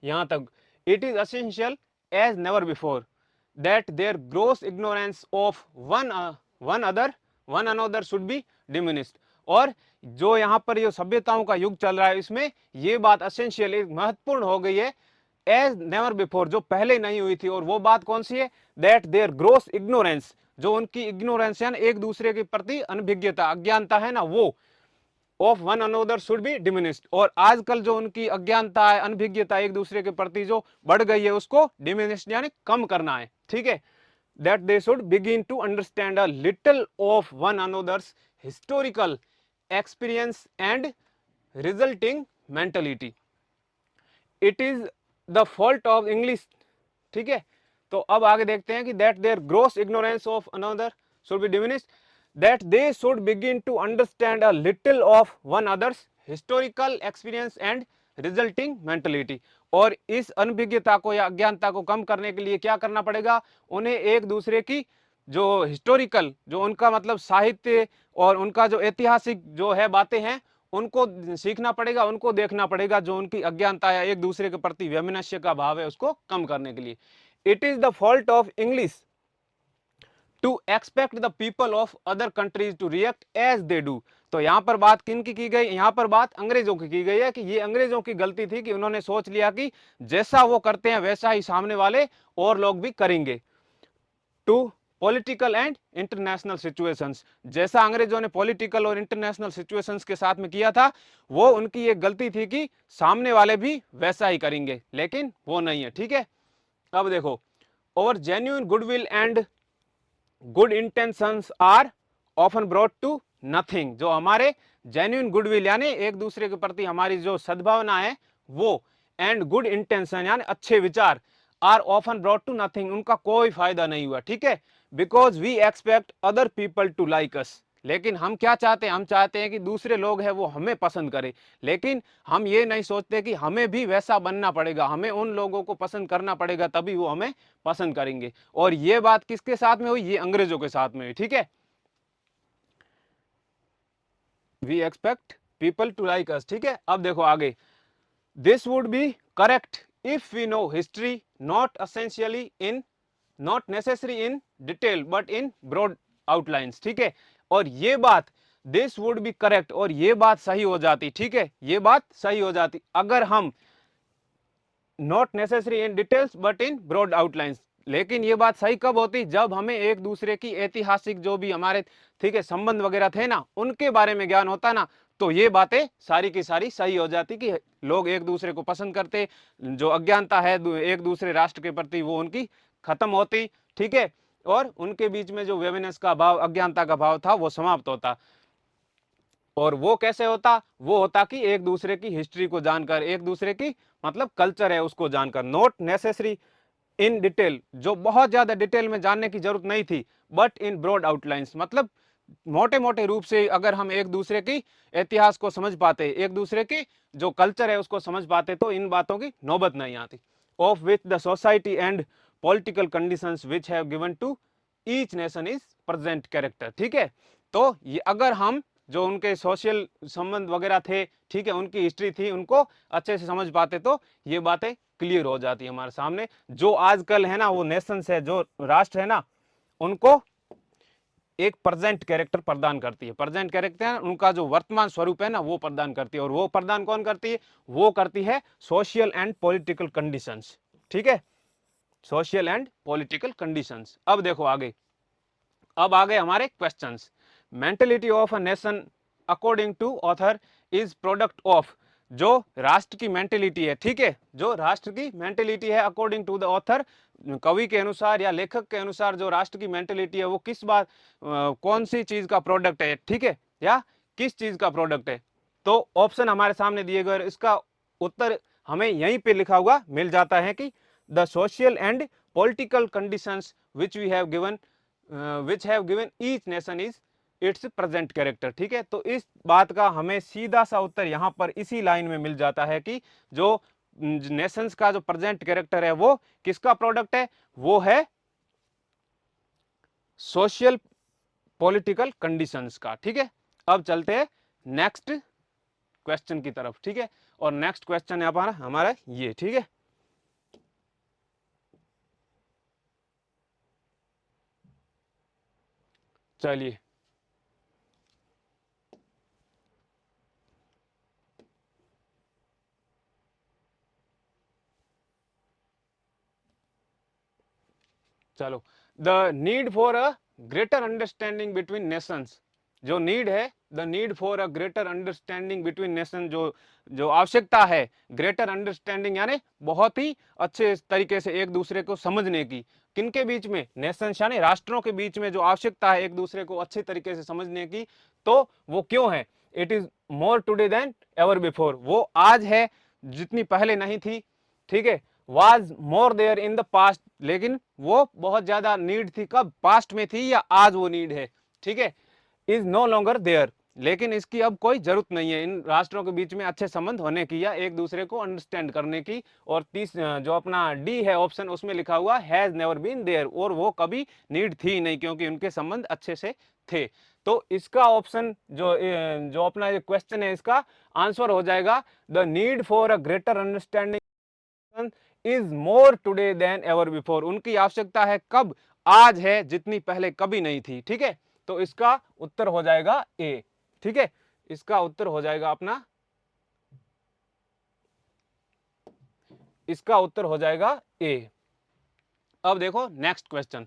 यहां तक, it is essential as never before that their gross ignorance of one another should be diminished. और जो यहाँ पर ये सभ्यताओं का युग चल रहा है, इसमें ये बात असेंशियल महत्वपूर्ण हो गई है, एज नेवर बिफोर, जो पहले नहीं हुई थी। और वो बात कौन सी है, दैट देयर ग्रोस इग्नोरेंस, जो उनकी इग्नोरेंस है, एक दूसरे के प्रति अनभिज्ञता, अज्ञानता है ना, वो of one another should be diminished. और आजकल जो उनकी अज्ञानता है, अनभिज्ञता एक दूसरे के प्रति जो बढ़ गई है, उसको डिमिनिस्ड यानी कम करना है, ठीक है। That they should begin to understand a little of one another's historical experience and resulting mentality. It is the fault of English, ठीक है। तो अब आगे देखते हैं कि that their gross ignorance of another should be diminished, that they should begin to understand a little of one another's historical experience and resulting mentality. और इस अनभिज्ञता को या अज्ञानता को कम करने के लिए क्या करना पड़ेगा, उन्हें एक दूसरे की जो हिस्टोरिकल, जो उनका मतलब साहित्य और उनका जो ऐतिहासिक जो है बातें हैं, उनको सीखना पड़ेगा, उनको देखना पड़ेगा, जो उनकी अज्ञानता या एक दूसरे के प्रति वैमनस्य का भाव है उसको कम करने के लिए। It is the fault of English to expect the people of other countries to react as they do. तो यहाँ पर बात किन की गई, यहाँ पर बात अंग्रेजों की गई है कि ये अंग्रेजों की गलती थी कि उन्होंने सोच लिया कि जैसा वो करते हैं वैसा ही सामने वाले और लोग भी करेंगे। To political and international situations, जैसा अंग्रेजों ने पॉलिटिकल और इंटरनेशनल सिचुएशंस के साथ में किया था, वो उनकी एक गलती थी कि सामने वाले भी वैसा ही करेंगे, लेकिन वो नहीं है। ठीक है, अब देखो, और genuine goodwill and good intentions are often brought to nothing. जो हमारे जेन्युइन गुडविल यानी एक दूसरे के प्रति हमारी जो सद्भावना है वो, एंड गुड इंटेंशन यानी अच्छे विचार, are often brought to nothing, उनका कोई फायदा नहीं हुआ। ठीक है, because we expect other people to like us. लेकिन हम क्या चाहते हैं, हम चाहते हैं कि दूसरे लोग हैं वो हमें पसंद करें, लेकिन हम ये नहीं सोचते कि हमें भी वैसा बनना पड़ेगा, हमें उन लोगों को पसंद करना पड़ेगा तभी वो हमें पसंद करेंगे। और ये बात किसके साथ में हुई, ये अंग्रेजों के साथ में हुई। ठीक है, we expect people to like us. ठीक है, अब देखो आगे, this would be correct if we know history not essentially in, not necessary in detail but in broad outlines. ठीक है, और ये बात दिस वुड बी करेक्ट, और ये बात सही हो जाती। ठीक है, ये बात सही हो जाती अगर हम not necessary in details but in broad outlines. लेकिन ये बात सही कब होती, जब हमें एक दूसरे की ऐतिहासिक जो भी हमारे ठीक है संबंध वगैरह थे ना, उनके बारे में ज्ञान होता ना, तो ये बातें सारी की सारी सही हो जाती कि लोग एक दूसरे को पसंद करते, जो अज्ञानता है एक दूसरे राष्ट्र के प्रति वो उनकी खत्म होती। ठीक है, और उनके बीच में जो वेवनेस का भाव, अज्ञानता का भाव था वो समाप्त होता। और वो कैसे होता, वो होता कि एक दूसरे की हिस्ट्री को जानकर, एक दूसरे की मतलब कल्चर है उसको जानकर, नॉट नेसेसरी इन डिटेल, जो बहुत ज्यादा डिटेल में जानने की जरूरत नहीं थी, बट इन ब्रॉड आउटलाइंस, मतलब मोटे मोटे रूप से अगर हम एक दूसरे की इतिहास को समझ पाते, एक दूसरे की जो कल्चर है उसको समझ पाते, तो इन बातों की नौबत नहीं आती। Of which the society and political conditions which have given to each nation is present character. ठीक है, तो ये अगर हम जो उनके सोशल संबंध वगैरह थे, ठीक है, उनकी हिस्ट्री थी, उनको अच्छे से समझ पाते, तो ये बातें क्लियर हो जाती है हमारे सामने। जो आजकल है ना वो नेशंस है, जो राष्ट्र है ना, उनको एक प्रेजेंट कैरेक्टर प्रदान करती है। प्रेजेंट कैरेक्टर है उनका जो वर्तमान स्वरूप है ना वो प्रदान करती है, और वो प्रदान कौन करती है, वो करती है सोशल एंड पॉलिटिकल कंडीशंस। ठीक है, सोशल एंड पॉलिटिकल कंडीशंस। अब देखो आगे, अब आ गए हमारे questions. Mentality of a nation according to author is product of, जो राष्ट्र की मेंटेलिटी है, ठीक है, जो राष्ट्र की मेंटेलिटी है अकॉर्डिंग टू द ऑथर, कवि के अनुसार या लेखक के अनुसार जो राष्ट्र की मेंटेलिटी है वो किस बात कौन सी चीज का प्रोडक्ट है, ठीक है, या किस चीज का प्रोडक्ट है। तो ऑप्शन हमारे सामने दिए गए, इसका उत्तर हमें यहीं पे लिखा हुआ मिल जाता है कि the social and political conditions which we have given which have given each nation is its present character. ठीक है, तो इस बात का हमें सीधा सा उत्तर यहाँ पर इसी लाइन में मिल जाता है कि जो नेशंस का जो प्रेजेंट कैरेक्टर है वो किसका प्रोडक्ट है, वो है सोशल पॉलिटिकल कंडीशंस का। ठीक है, अब चलते हैं नेक्स्ट क्वेश्चन की तरफ। ठीक है, और नेक्स्ट क्वेश्चन है हमारा ये। ठीक है, चलिए चलो, the need for a greater understanding between Nations, जो नीड है, the need for a greater understanding between nation, जो जो आवश्यकता है ग्रेटर अंडरस्टैंडिंग यानी बहुत ही अच्छे तरीके से एक दूसरे को समझने की, किनके बीच में, नेशंस यानी राष्ट्रों के बीच में जो आवश्यकता है एक दूसरे को अच्छे तरीके से समझने की, तो वो क्यों है, it is more today than ever before, वो आज है जितनी पहले नहीं थी। ठीक है, was more there in the past, लेकिन वो बहुत ज्यादा नीड थी, कब, पास्ट में थी या आज वो नीड है। ठीक है, इज नो लॉन्गर देयर, लेकिन इसकी अब कोई जरूरत नहीं है इन राष्ट्रों के बीच में अच्छे संबंध होने की या एक दूसरे को अंडरस्टैंड करने की। और जो अपना डी है ऑप्शन, उसमें लिखा हुआ हैज नेवर बीन देयर, और वो कभी नीड थी नहीं क्योंकि उनके संबंध अच्छे से थे। तो इसका ऑप्शन जो अपना ये क्वेश्चन है, इसका आंसर हो जाएगा the need for a greater understanding is more today than ever before. उनकी आवश्यकता है कब, आज है जितनी पहले कभी नहीं थी। ठीक है, तो इसका उत्तर हो जाएगा ए। ठीक है, इसका उत्तर हो जाएगा अपना, इसका उत्तर हो जाएगा ए। अब देखो next question,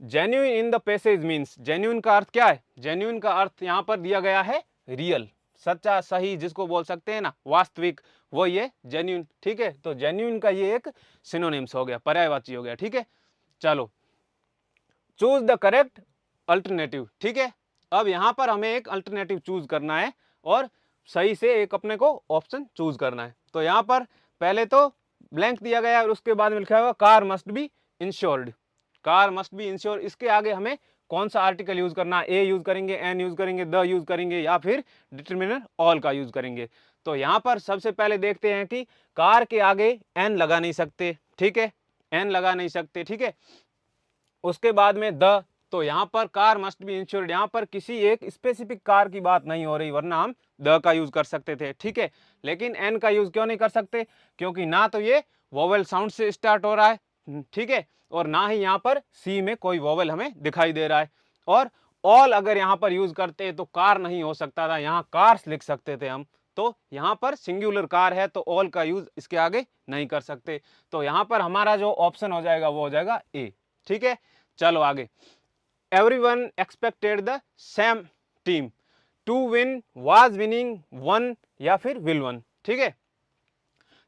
genuine in the passage means, genuine का अर्थ क्या है? जेन्युइन का अर्थ यहां पर दिया गया है रियल, सच्चा, सही, जिसको बोल सकते हैं ना वास्तविक, वो ये जेन्युइन। ठीक है, तो जेन्युइन का ये एक सिनोनिम्स हो गया, पर्यायवाची हो गया। ठीक है, चलो चूज द करेक्ट अल्टरनेटिव। ठीक है, अब यहां पर हमें एक अल्टरनेटिव चूज करना है और सही से एक अपने को ऑप्शन चूज करना है। तो यहां पर पहले तो ब्लैंक दिया गया और उसके बाद में लिखा हुआ car must be insured, car must be insured. इसके आगे हमें कौन सा आर्टिकल यूज करना है? ए यूज करेंगे, एन यूज करेंगे, द यूज करेंगे, या फिर डिटरमिनर ऑल का यूज करेंगे। तो यहां पर सबसे पहले देखते हैं कि कार के आगे एन लगा नहीं सकते। ठीक है, एन लगा नहीं सकते। ठीक है, उसके बाद में द, तो यहां पर कार मस्ट बी इंश्योर्ड, यहां पर किसी एक स्पेसिफिक कार की बात नहीं हो रही, वरना हम द का यूज कर सकते थे। ठीक है, लेकिन एन का यूज क्यों नहीं कर सकते? क्योंकि ना तो ये वोवेल साउंड से स्टार्ट हो रहा है, ठीक है, और ना ही यहां पर सी में कोई वोवेल हमें दिखाई दे रहा है। और ऑल अगर यहां पर यूज करते तो कार नहीं हो सकता था, यहां कार्स लिख सकते थे हम। तो यहां पर सिंगुलर कार है, तो ऑल का यूज इसके आगे नहीं कर सकते। तो यहां पर हमारा जो ऑप्शन हो जाएगा वो हो जाएगा ए। ठीक है, चलो आगे, everyone expected the same team to win, was winning, won, या फिर will won। ठीक है,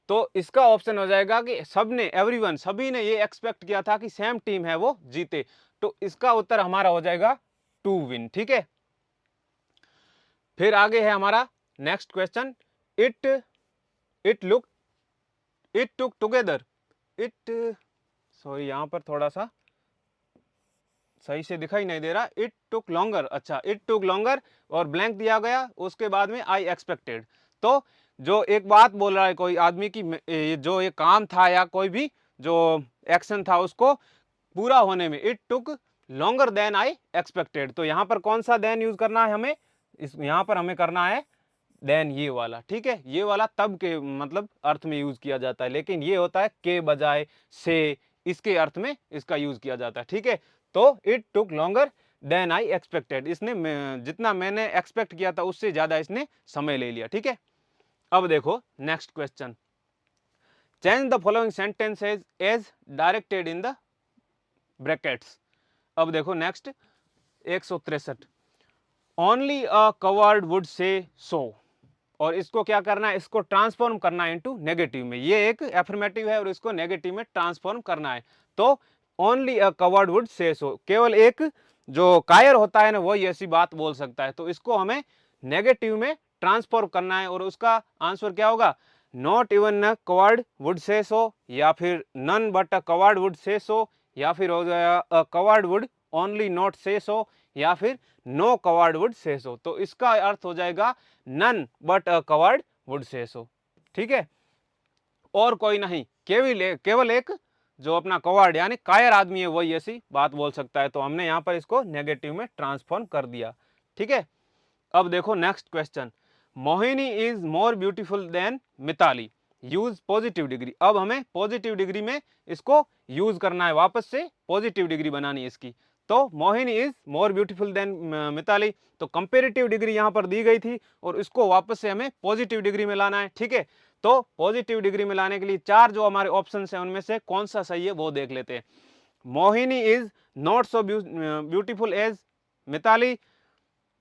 तो इसका ऑप्शन हो जाएगा कि सबने, एवरीवन, सभी ने ये एक्सपेक्ट किया था कि सेम टीम है वो जीते। तो इसका उत्तर हमारा हो जाएगा टू विन। ठीक है, फिर आगे है हमारा next question, it it look it took together it, sorry यहां पर थोड़ा सा सही से दिखाई नहीं दे रहा, इट टुक लॉन्गर। अच्छा, इट टुक लॉन्गर और ब्लैंक दिया गया, उसके बाद में आई एक्सपेक्टेड। तो जो एक बात बोल रहा है कोई आदमी की, जो ये काम था या कोई भी जो एक्शन था उसको पूरा होने में it took longer than I expected. तो यहां पर कौन सा देन यूज करना है हमें? यहां पर हमें करना है देन ये वाला। ठीक है, ये वाला तब के मतलब अर्थ में यूज किया जाता है, लेकिन ये होता है के बजाय से, इसके अर्थ में इसका यूज किया जाता है। ठीक है, तो it took longer than I expected, इसने जितना मैंने एक्सपेक्ट किया था उससे ज्यादा इसने समय ले लिया। ठीक है, अब देखो next question, change the following sentences as directed in the brackets. अब देखो next 163, only a coward would say so, और इसको क्या करना है? इसको ट्रांसफॉर्म करना है इनटू नेगेटिव में। ये एक एफर्मेटिव है और इसको नेगेटिव में ट्रांसफॉर्म करना है। तो only a coward would say सो, केवल एक जो कायर होता है ना वो ऐसी बात बोल सकता है। तो इसको हमें नेगेटिव में ट्रांसफॉर्म करना है और उसका आंसर क्या होगा? Not even a coward would say so, या फिर none but a coward would say so, या फिर हो गया a coward would only not say so, या फिर नो कवर्ड वुड से सो। तो इसका अर्थ हो जाएगा none but a coward would say so. ठीक है, और कोई नहीं, केवल एक जो अपना कवर्ड यानी कायर आदमी है वही ऐसी बात बोल सकता है। तो हमने यहां पर इसको नेगेटिव में ट्रांसफॉर्म कर दिया। ठीक है, अब देखो next question, Mohini is more beautiful than Mitali, use positive degree. अब हमें पॉजिटिव डिग्री में इसको यूज करना है, वापस से पॉजिटिव डिग्री बनानी है इसकी। तो Mohini is more beautiful than Mitali, तो कंपेरेटिव डिग्री यहां पर दी गई थी और इसको वापस से हमें पॉजिटिव डिग्री में लाना है। ठीक है, तो पॉजिटिव डिग्री में लाने के लिए चार जो हमारे ऑप्शन है उनमें से कौन सा सही है वो देख लेते हैं। Mohini is not so beautiful as Mitali,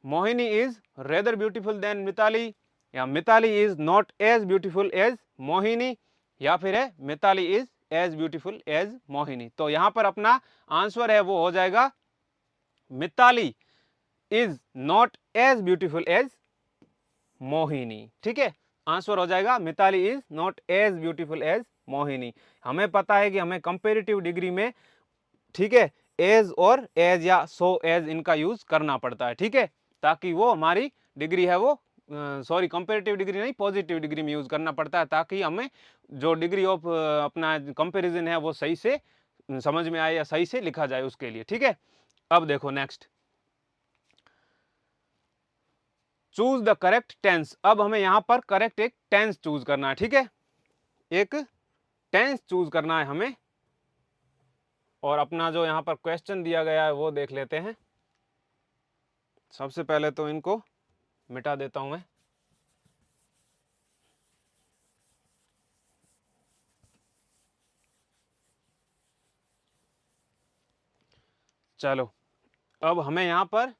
Mohini is rather beautiful than Mitali, या Mitali is not as beautiful as Mohini, या फिर है Mitali is as beautiful as Mohini. तो यहां पर अपना आंसर है वो हो जाएगा Mitali is not as beautiful as Mohini. ठीक है, आंसर हो जाएगा Mitali is not as beautiful as Mohini. हमें पता है कि हमें कंपेरेटिव डिग्री में, ठीक है, एज और एज या सो एज इनका यूज करना पड़ता है। ठीक है, ताकि वो हमारी डिग्री है वो सॉरी कंपेरेटिव डिग्री नहीं, पॉजिटिव डिग्री में यूज़ करना पड़ता है, ताकि हमें जो डिग्री ऑफ अपना कंपैरिजन है वो सही से समझ में आए या सही से लिखा जाए उसके लिए। ठीक है, अब देखो next, choose the correct tense. अब हमें यहाँ पर करेक्ट एक टेंस चूज करना है। ठीक है, एक टेंस चूज करना है हमें, और अपना जो यहाँ पर क्वेश्चन दिया गया है वो देख लेते हैं। सबसे पहले तो इनको मिटा देता हूं मैं। चलो, अब हमें यहाँ पर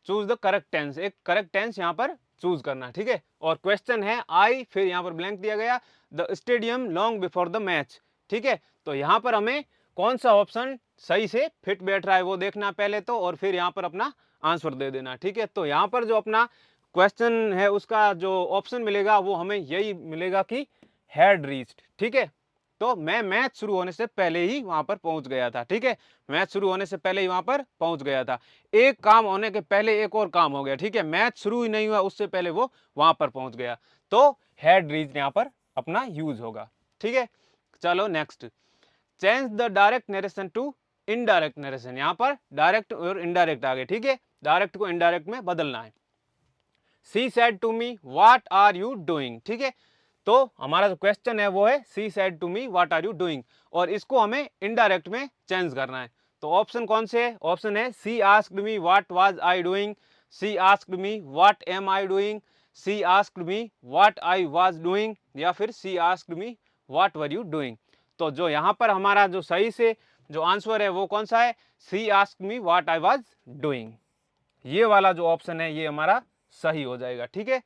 चूज द करेक्ट टेंस, एक करेक्ट टेंस यहाँ पर चूज करना है। ठीक है, और क्वेश्चन है आई, फिर यहाँ पर ब्लैंक दिया गया, the stadium long before the match. ठीक है, तो यहाँ पर हमें कौन सा ऑप्शन सही से फिट बैठ रहा है वो देखना पहले तो, और फिर यहाँ पर अपना आंसर दे देना। ठीक है, तो यहाँ पर जो अपना क्वेश्चन है उसका जो ऑप्शन मिलेगा वो हमें यही मिलेगा कि हैड रीच्ड। ठीक है, तो मैं मैच शुरू होने से पहले ही वहां पर पहुंच गया था। ठीक है, मैच शुरू होने से पहले ही वहां पर पहुंच गया था। एक काम होने के पहले एक और काम हो गया। ठीक है, मैच शुरू ही नहीं हुआ उससे पहले वो वहां पर पहुंच गया, तो हैड रीच्ड यहाँ पर अपना यूज होगा। ठीक है, चलो next, change the direct narration to indirect narration. यहाँ पर डायरेक्ट और इनडायरेक्ट आ गए। ठीक है, डायरेक्ट को इनडायरेक्ट में बदलना है। She said to me what are you doing. ठीक है, तो हमारा जो क्वेश्चन है वो है she said to me what are you doing, और इसको हमें इनडायरेक्ट में चेंज करना है। तो ऑप्शन कौन से है? ऑप्शन है she asked me what was I doing, she asked me what am I doing, she asked me what I was doing, या फिर she asked me what were you doing. तो जो यहाँ पर हमारा जो सही से जो आंसर है वो कौन सा है? She asked me what I was doing. ये वाला जो ऑप्शन है ये हमारा सही हो जाएगा। ठीक है,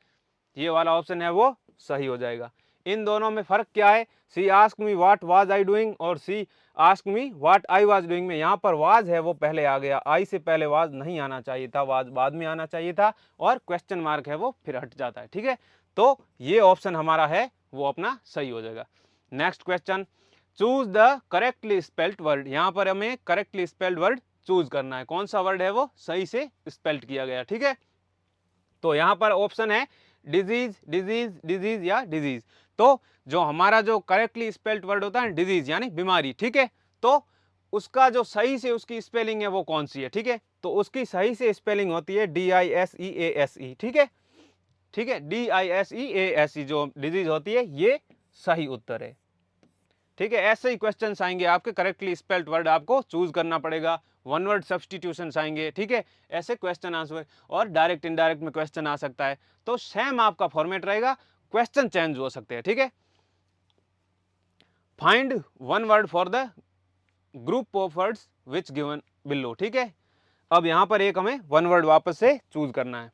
ये वाला ऑप्शन है वो सही हो जाएगा। इन दोनों में फर्क क्या है? She ask me what was I doing और she ask me what I was doing में यहाँ पर वाज है वो पहले आ गया, आई से पहले वाज नहीं आना चाहिए था, वाज बाद में आना चाहिए था, और क्वेश्चन मार्क है वो फिर हट जाता है। ठीक है, तो ये ऑप्शन हमारा है वो अपना सही हो जाएगा। Next question, choose the correctly spelled word. यहाँ पर हमें करेक्टली स्पेल्ड वर्ड चूज करना है, कौन सा वर्ड है वो सही से स्पेल्ड किया गया। ठीक है, तो यहाँ पर ऑप्शन है डिजीज, डिजीज, डिजीज या डिजीज। तो जो हमारा जो करेक्टली स्पेल्ड वर्ड होता है डिजीज यानी बीमारी। ठीक है, तो उसका जो सही से उसकी स्पेलिंग है वो कौन सी है? ठीक है, तो उसकी सही से स्पेलिंग होती है DISEASE। ठीक है, ठीक है, DISEASE जो डिजीज होती है ये सही उत्तर है। ठीक है, ऐसे ही क्वेश्चन आएंगे आपके, करेक्टली स्पेल्ड वर्ड आपको चूज करना पड़ेगा, वन वर्ड सब्सटीट्यूशन आएंगे। ठीक है, ऐसे क्वेश्चन आंसर, और डायरेक्ट इनडायरेक्ट में क्वेश्चन आ सकता है, तो सेम आपका फॉर्मेट रहेगा, क्वेश्चन चेंज हो सकते हैं। ठीक है, find one word for the group of words which given below. ठीक है, अब यहां पर एक हमें वन वर्ड वापस से चूज करना है।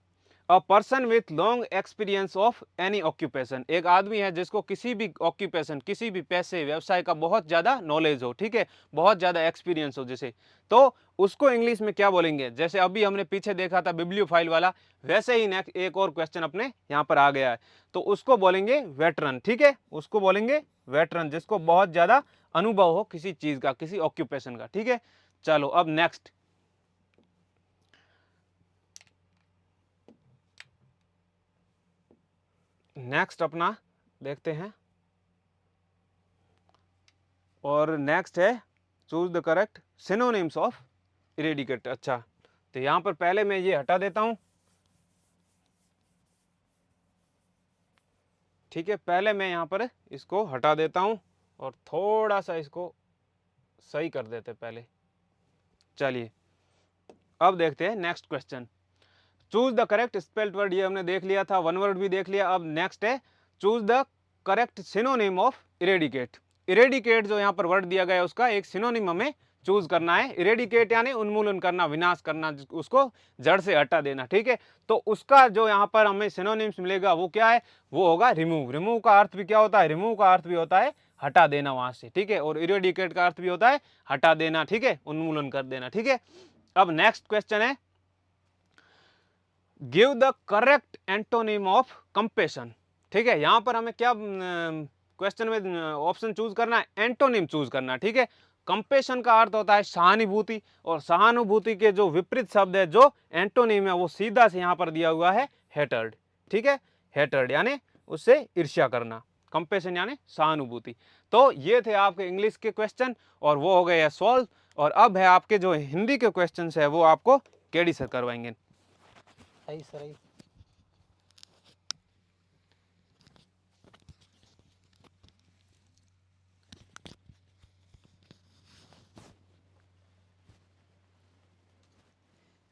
A person with long experience of any occupation, एक आदमी है जिसको किसी भी ऑक्यूपेशन, किसी भी पैसे व्यवसाय का बहुत ज्यादा नॉलेज हो। ठीक है, बहुत ज्यादा एक्सपीरियंस हो जिसे, तो उसको इंग्लिश में क्या बोलेंगे? जैसे अभी हमने पीछे देखा था बिब्लियोफाइल वाला, वैसे ही नेक्स्ट एक और क्वेश्चन अपने यहाँ पर आ गया है, तो उसको बोलेंगे वेटरन। ठीक है, उसको बोलेंगे वेटरन, जिसको बहुत ज्यादा अनुभव हो किसी चीज का, किसी ऑक्यूपेशन का। ठीक है, चलो अब नेक्स्ट, नेक्स्ट अपना देखते हैं, और नेक्स्ट है choose the correct synonyms of eradicate. अच्छा, तो यहां पर पहले मैं ये हटा देता हूं। ठीक है, पहले मैं यहां पर इसको हटा देता हूं और थोड़ा सा इसको सही कर देते पहले। चलिए, अब देखते हैं next question, choose the correct spelled word. ये हमने देख लिया था, वन वर्ड भी देख लिया। अब नेक्स्ट है choose the correct synonym of eradicate. Eradicate जो यहाँ पर वर्ड दिया गया है उसका एक सिनोनिम हमें चूज करना है। इरेडिकेट यानी उन्मूलन करना, विनाश करना, उसको जड़ से हटा देना। ठीक है, तो उसका जो यहाँ पर हमें सिनोनिम्स मिलेगा वो क्या है? वो होगा रिमूव। रिमूव का अर्थ भी क्या होता है? रिमूव का अर्थ भी होता है हटा देना वहां से। ठीक है, और इरेडिकेट का अर्थ भी होता है हटा देना। ठीक है, उन्मूलन कर देना। ठीक है, अब नेक्स्ट क्वेश्चन है give the correct antonym of compassion. ठीक है, यहां पर हमें क्या क्वेश्चन में ऑप्शन चूज करना है? एंटोनिम चूज करना है। ठीक है, कंपेशन का अर्थ होता है सहानुभूति, और सहानुभूति के जो विपरीत शब्द है, जो एंटोनिम है, वो सीधा से यहाँ पर दिया हुआ है हेटर्ड। ठीक है, हेटर्ड यानी उससे ईर्ष्या करना, कंपेशन यानी सहानुभूति। तो ये थे आपके इंग्लिश के क्वेश्चन और वो हो गए है सॉल्व। और अब है आपके जो हिंदी के क्वेश्चन है वो आपको केडी सर करवाएंगे। सही सही।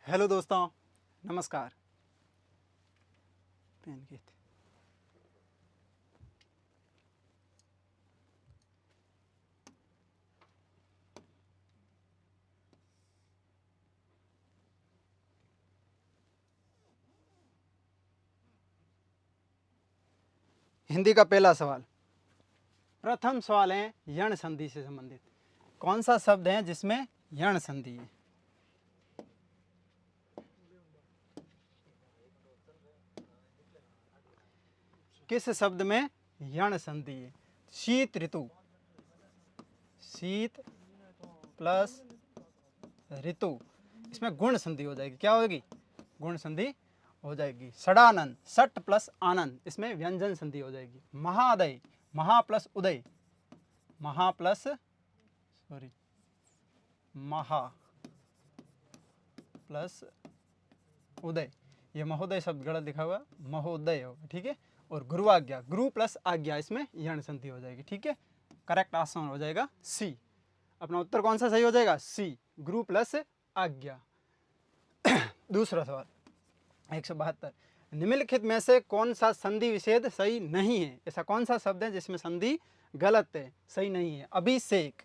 हेलो दोस्तों, नमस्कार। पेन की थी। हिंदी का पहला सवाल। प्रथम सवाल है यण संधि से संबंधित। कौन सा शब्द है जिसमें यण संधि है? किस शब्द में यण संधि है? शीत ऋतु, शीत प्लस ऋतु, इसमें गुण संधि हो जाएगी। क्या होगी? गुण संधि हो जाएगी। षडानंद, सट प्लस आनंद, इसमें व्यंजन संधि हो जाएगी। महादय, महा प्लस उदय, महा प्लस सॉरी महा प्लस उदय, ये महोदय शब्द गलत लिखा हुआ, महोदय होगा। ठीक है। और गुरुआज्ञा, गुरु प्लस आज्ञा, इसमें यण संधि हो जाएगी। ठीक है, करेक्ट आंसर हो जाएगा सी। अपना उत्तर कौन सा सही हो जाएगा? सी, गुरु प्लस आज्ञा। दूसरा सवाल 172। निम्नलिखित में से कौन सा संधि विच्छेद सही नहीं है? ऐसा कौन सा शब्द है जिसमें संधि गलत है, सही नहीं है? अभिषेक,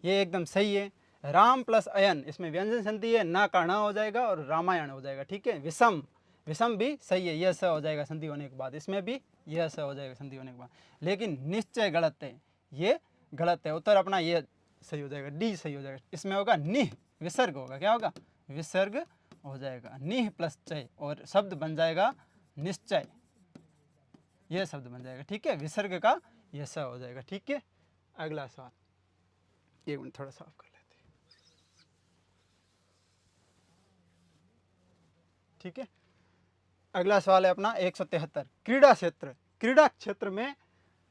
ये एकदम सही है। राम प्लस अयन, इसमें व्यंजन संधि है, ना का ना हो जाएगा और रामायण हो जाएगा। ठीक है। विषम, विषम भी सही है, यह स हो जाएगा संधि होने के बाद, इसमें भी यह स हो जाएगा संधि होने के बाद। लेकिन निश्चय गलत है, ये गलत है। उत्तर अपना ये सही हो जाएगा, डी सही हो जाएगा। इसमें होगा निह, विसर्ग होगा। क्या होगा? विसर्ग हो जाएगा। निह प्लस चय और शब्द बन जाएगा निश्चय, यह शब्द बन जाएगा। ठीक है, विसर्ग का यह स हो जाएगा। ठीक है। अगला सवाल, एक मिनट थोड़ा साफ कर लेते हैं। ठीक है। अगला सवाल है अपना 173। क्रीड़ा क्षेत्र, क्रीड़ा क्षेत्र में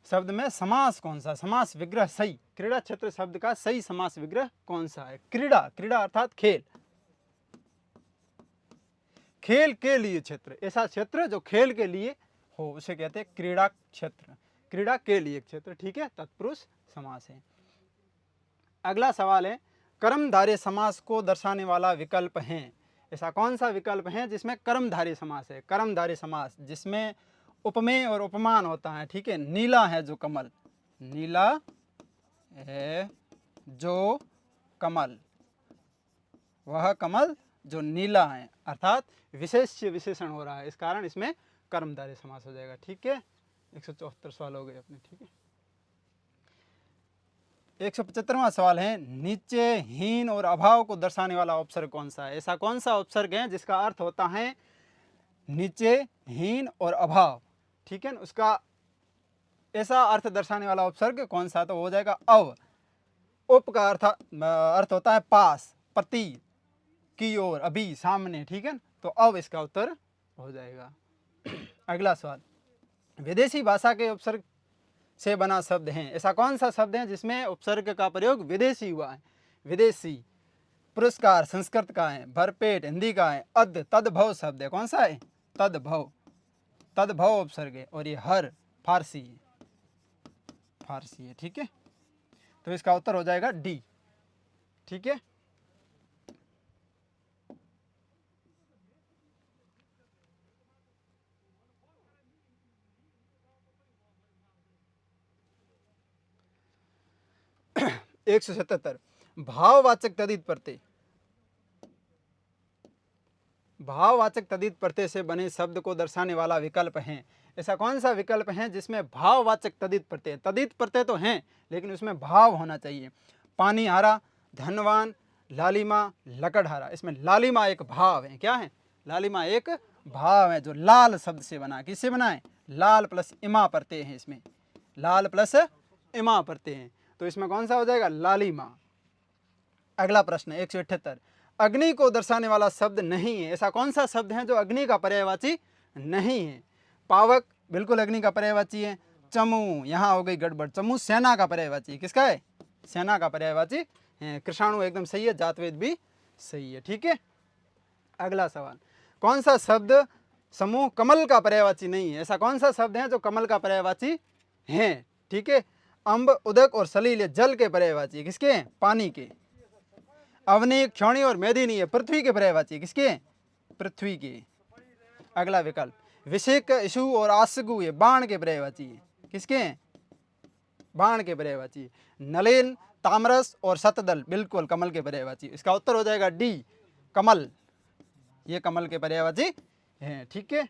शब्द में समास कौन सा? समास विग्रह सही, क्रीड़ा क्षेत्र शब्द का सही समास विग्रह कौन सा है? क्रीड़ा, क्रीड़ा अर्थात खेल, खेल के लिए क्षेत्र, ऐसा क्षेत्र जो खेल के लिए हो उसे कहते हैं क्रीड़ा क्षेत्र। क्रीड़ा के लिए क्षेत्र। ठीक है, तत्पुरुष समास है। अगला सवाल है कर्मधारय समास को दर्शाने वाला विकल्प है। ऐसा कौन सा विकल्प है जिसमें कर्मधारय समास है? कर्मधारय समास जिसमें उपमेय और उपमान होता है। ठीक है। नीला है जो कमल, नीला है जो कमल, वह कमल जो नीला है, अर्थात विशेष्य विशेषण हो रहा है, इस कारण इसमें कर्मधारय समास हो जाएगा। ठीक है। 174 सवाल हो गए अपने। ठीक है। 175वां सवाल है नीचे हीन और अभाव को दर्शाने वाला उपसर्ग कौन सा है? ऐसा कौन सा उपसर्ग है जिसका अर्थ होता है नीचे हीन और अभाव? ठीक है। उसका ऐसा अर्थ दर्शाने वाला उपसर्ग कौन सा? तो हो जाएगा अव। उप का अर्थ होता है पास, प्रति, की ओर, अभी, सामने। ठीक है। तो अव इसका उत्तर हो जाएगा। अगला सवाल, विदेशी भाषा के उपसर्ग से बना शब्द है। ऐसा कौन सा शब्द है जिसमें उपसर्ग का प्रयोग विदेशी हुआ है? विदेशी, पुरस्कार संस्कृत का है, भरपेट हिंदी का है, अद तदभव शब्द है। कौन सा है? तदभव, तदभव उपसर्ग है। और ये हर फारसी है, फारसी है। ठीक है। तो इसका उत्तर हो जाएगा डी। ठीक है। एक 177 भाववाचक तदित प्रत्यय, भाववाचक तदित प्रत्यय से बने शब्द को दर्शाने वाला विकल्प है। ऐसा कौन सा विकल्प है जिसमें भाववाचक तदित प्रत्यय, तदित प्रत्यय तो हैं लेकिन उसमें भाव होना चाहिए? पानी हारा, धनवान, लालिमा, लकड़हारा, इसमें लालिमा एक भाव है। क्या है? लालिमा एक भाव है जो लाल शब्द से बना। किससे बना है? लाल प्लस इमा प्रत्यय है इसमें, लाल प्लस इमा प्रत्यय है। तो इसमें कौन सा हो जाएगा? लालिमा। अगला प्रश्न 178, अग्नि को दर्शाने वाला शब्द नहीं है, ऐसा कौन सा शब्द है जो अग्नि का पर्यायवाची नहीं है? पावक बिल्कुल अग्नि का पर्यायवाची है। चमू, यहाँ हो गई गड़बड़, चमू सेना का पर्यायवाची है। किसका है? सेना का पर्यायवाची है। कृषाणु एकदम सही है, जातवेद भी सही है। ठीक है, अगला सवाल, कौन सा शब्द समूह कमल का पर्यायवाची नहीं है? ऐसा कौन सा शब्द है जो कमल का पर्यायवाची है? ठीक है, अम्ब, उदक और सलील ये जल के पर्यायवाची है। किसके हैं? पानी के। अवनी, क्षौणी और मेदिनी है पृथ्वी के पर्यायवाची है। किसके हैं? पृथ्वी के। अगला विकल्प, विषेक, इशु और आसगु ये बाण के पर्यायवाची है। किसके हैं? बाण के पर्यायवाची है। नलिन, तामरस और शतदल बिल्कुल कमल के पर्यायवाची। इसका उत्तर हो जाएगा डी, कमल। ये कमल के पर्यायवाची हैं। ठीक है,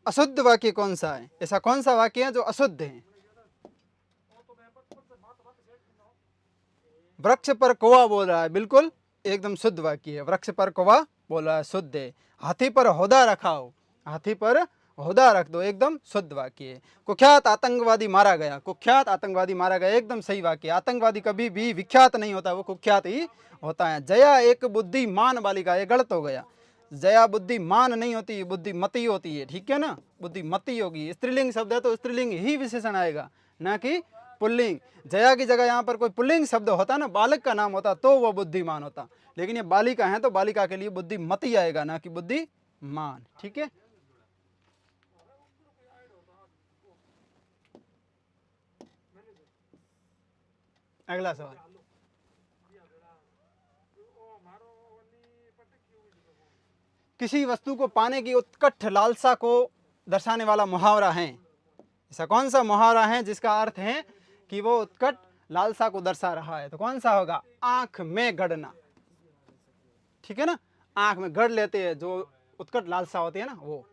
अशुद्ध वाक्य कौन सा है? ऐसा कौन सा वाक्य है जो अशुद्ध है? वृक्ष पर कौवा बोल रहा है, बिल्कुल एकदम शुद्ध वाक्य है। वृक्ष पर कौवा बोल रहा है, शुद्ध है। हाथी पर होदा रखाओ, हाथी पर होदा रख दो, एकदम शुद्ध वाक्य है। कुख्यात आतंकवादी मारा गया, कुख्यात आतंकवादी मारा गया, एकदम सही वाक्य। आतंकवादी कभी भी विख्यात नहीं होता, वो कुख्यात ही होता है। जया एक बुद्धिमान बालिका, ये गलत हो गया। जया बुद्धिमान नहीं होती, बुद्धिमती होती है। ठीक है ना, बुद्धिमती होगी। स्त्रीलिंग शब्द है तो स्त्रीलिंग ही विशेषण आएगा, ना कि पुल्लिंग। जया की जगह यहाँ पर कोई पुल्लिंग शब्द होता ना, बालक का नाम होता, तो वो बुद्धिमान होता। लेकिन ये बालिका है तो बालिका के लिए बुद्धिमती आएगा, ना कि बुद्धिमान। ठीक है, अगला सवाल, किसी वस्तु को पाने की उत्कट लालसा को दर्शाने वाला मुहावरा है। ऐसा कौन सा मुहावरा है जिसका अर्थ है कि वो उत्कट लालसा को दर्शा रहा है? तो कौन सा होगा? आंख में गड़ना। ठीक है ना, आंख में गड़ लेते हैं जो उत्कट लालसा होती है ना, वो।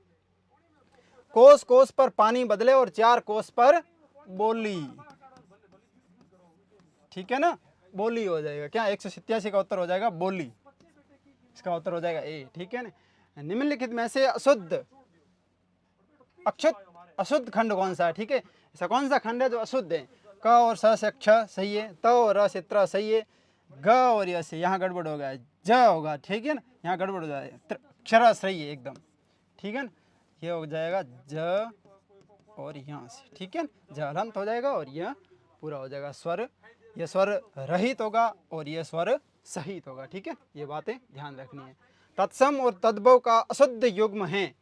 कोस कोस पर पानी बदले और 4 कोस पर बोली। ठीक है ना, बोली हो जाएगा। क्या 187 का उत्तर हो जाएगा बोली, इसका उत्तर हो जाएगा ए। ठीक है ना, निम्नलिखित में से अशुद्ध अशुद्ध खंड कौन सा है? ठीक है, ऐसा कौन सा खंड है जो अशुद्ध है? क और स से क्ष सही है, त और र से त्र सही है, ग और य से यहाँ गड़बड़ हो गया, ज होगा। ठीक है ना, यहाँ गड़बड़ हो जाएगा, क्षर सही है एकदम। ठीक है ना, ये हो जाएगा ज और यहाँ से। ठीक है ना, ज हलंत हो जाएगा और यह पूरा हो जाएगा स्वर। यह स्वर रहित होगा और यह स्वर सहित होगा। ठीक है, ये बातें ध्यान रखनी है। तत्सम और तद्भव का अशुद्ध युग्म है।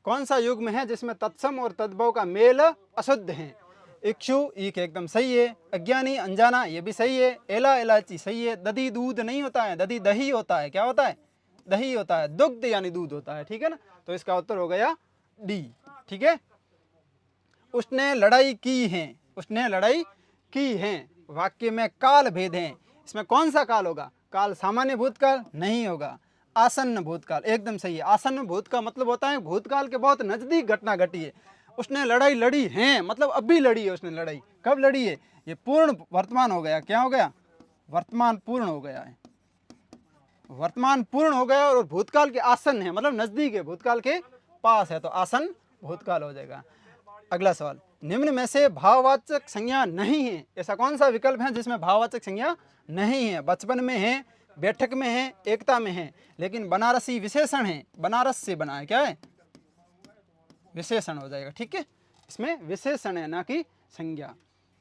कौन सा युग्म है जिसमें तत्सम और तद्भव का मेल अशुद्ध है? इक्षु, ईक एकदम सही है। अज्ञानी, अनजाना, ये भी सही है। एला, इलायची सही है। दधी, दूध नहीं होता है, दधी दही होता है। क्या होता है? दही होता है। दुग्ध यानी दूध होता है। ठीक है ना, तो इसका उत्तर हो गया डी। ठीक है, उसने लड़ाई की है, उसने लड़ाई की है। वाक्य में काल भेद है, इसमें कौन सा काल होगा? काल सामान्य भूतकाल नहीं होगा, आसन्न भूतकाल एकदम सही है। आसन्न भूत का मतलब होता है भूतकाल के बहुत नजदीक घटना घटी है। उसने लड़ाई लड़ी है मतलब अभी लड़ी है उसने लड़ाई। कब लड़ी है? ये पूर्ण वर्तमान हो गया। क्या हो गया? वर्तमान पूर्ण हो गया है। वर्तमान पूर्ण हो गया और भूतकाल के आसन्न है मतलब नजदीक है, भूतकाल के पास है, तो आसन्न भूतकाल हो जाएगा। अगला सवाल, निम्न में से भाववाचक संज्ञा नहीं है। ऐसा कौन सा विकल्प है जिसमें भाववाचक संज्ञा नहीं है? बचपन में है, बैठक में है, एकता में है, लेकिन बनारसी विशेषण है। बनारस से बना है, क्या है? विशेषण हो जाएगा। ठीक है, इसमें विशेषण है ना कि संज्ञा।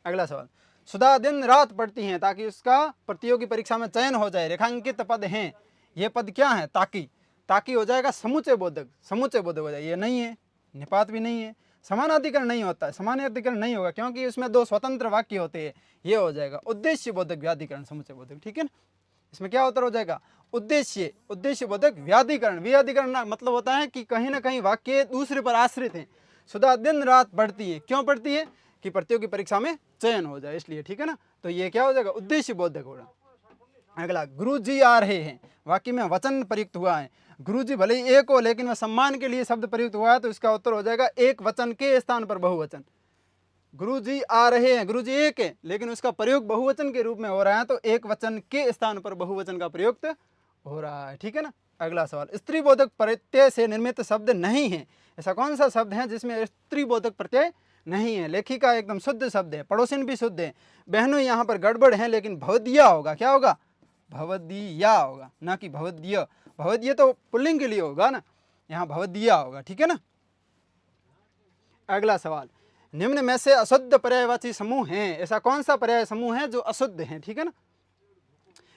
अगला सवाल, सुधा दिन रात पढ़ती हैं ताकि उसका प्रतियोगी परीक्षा में चयन हो जाए। रेखांकित पद हैं, ये पद क्या है? ताकि। ताकि हो जाएगा समुच्चय बोधक, समुच्चय बोधक हो जाएगा। ये नहीं है, निपात भी नहीं है, समानाधिकरण नहीं होता है, समानाधिकरण नहीं होगा क्योंकि उसमें 2 स्वतंत्र वाक्य होते हैं। ये हो जाएगा उद्देश्य बोधक व्याधिकरण समुच्चय बोधक। ठीक है ना, इसमें क्या उत्तर हो जाएगा? उद्देश्य, उद्देश्य बोधक व्याधिकरण। व्याधिकरण मतलब होता है कि कहीं ना कहीं वाक्य दूसरे पर आश्रित है। सुधा दिन रात पढ़ती है, क्यों पढ़ती है? कि प्रतियोगी परीक्षा में चयन हो जाए इसलिए। ठीक है ना, तो ये क्या हो जाएगा? उद्देश्य बोधक होगा। अगला, गुरु जी आ रहे हैं, वाक्य में वचन प्रयुक्त हुआ है। गुरु जी भले ही एक हो लेकिन वह सम्मान के लिए शब्द प्रयुक्त हुआ है, तो इसका उत्तर हो जाएगा एक वचन के स्थान पर बहुवचन। गुरुजी आ रहे हैं, गुरुजी एक है, लेकिन उसका प्रयोग बहुवचन के रूप में हो रहा है, तो एक वचन के स्थान पर बहुवचन का प्रयुक्त हो रहा है। ठीक है ना। अगला सवाल, स्त्रीबोधक प्रत्यय से निर्मित शब्द नहीं है, ऐसा कौन सा शब्द है जिसमें स्त्रीबोधक प्रत्यय नहीं है? लेखिका एकदम शुद्ध शब्द है, पड़ोसिन भी शुद्ध है, बहनों यहाँ पर गड़बड़ है, लेकिन भवदिया होगा। क्या होगा? भवदिया होगा, ना कि भवद्य। भवद्य तो पुल्लिंग के लिए होगा ना, यहाँ भवदिया होगा। ठीक है ना। अगला सवाल, निम्न में से अशुद्ध पर्यायवाची समूह हैं, ऐसा कौन सा पर्याय समूह है जो अशुद्ध है? ठीक है ना।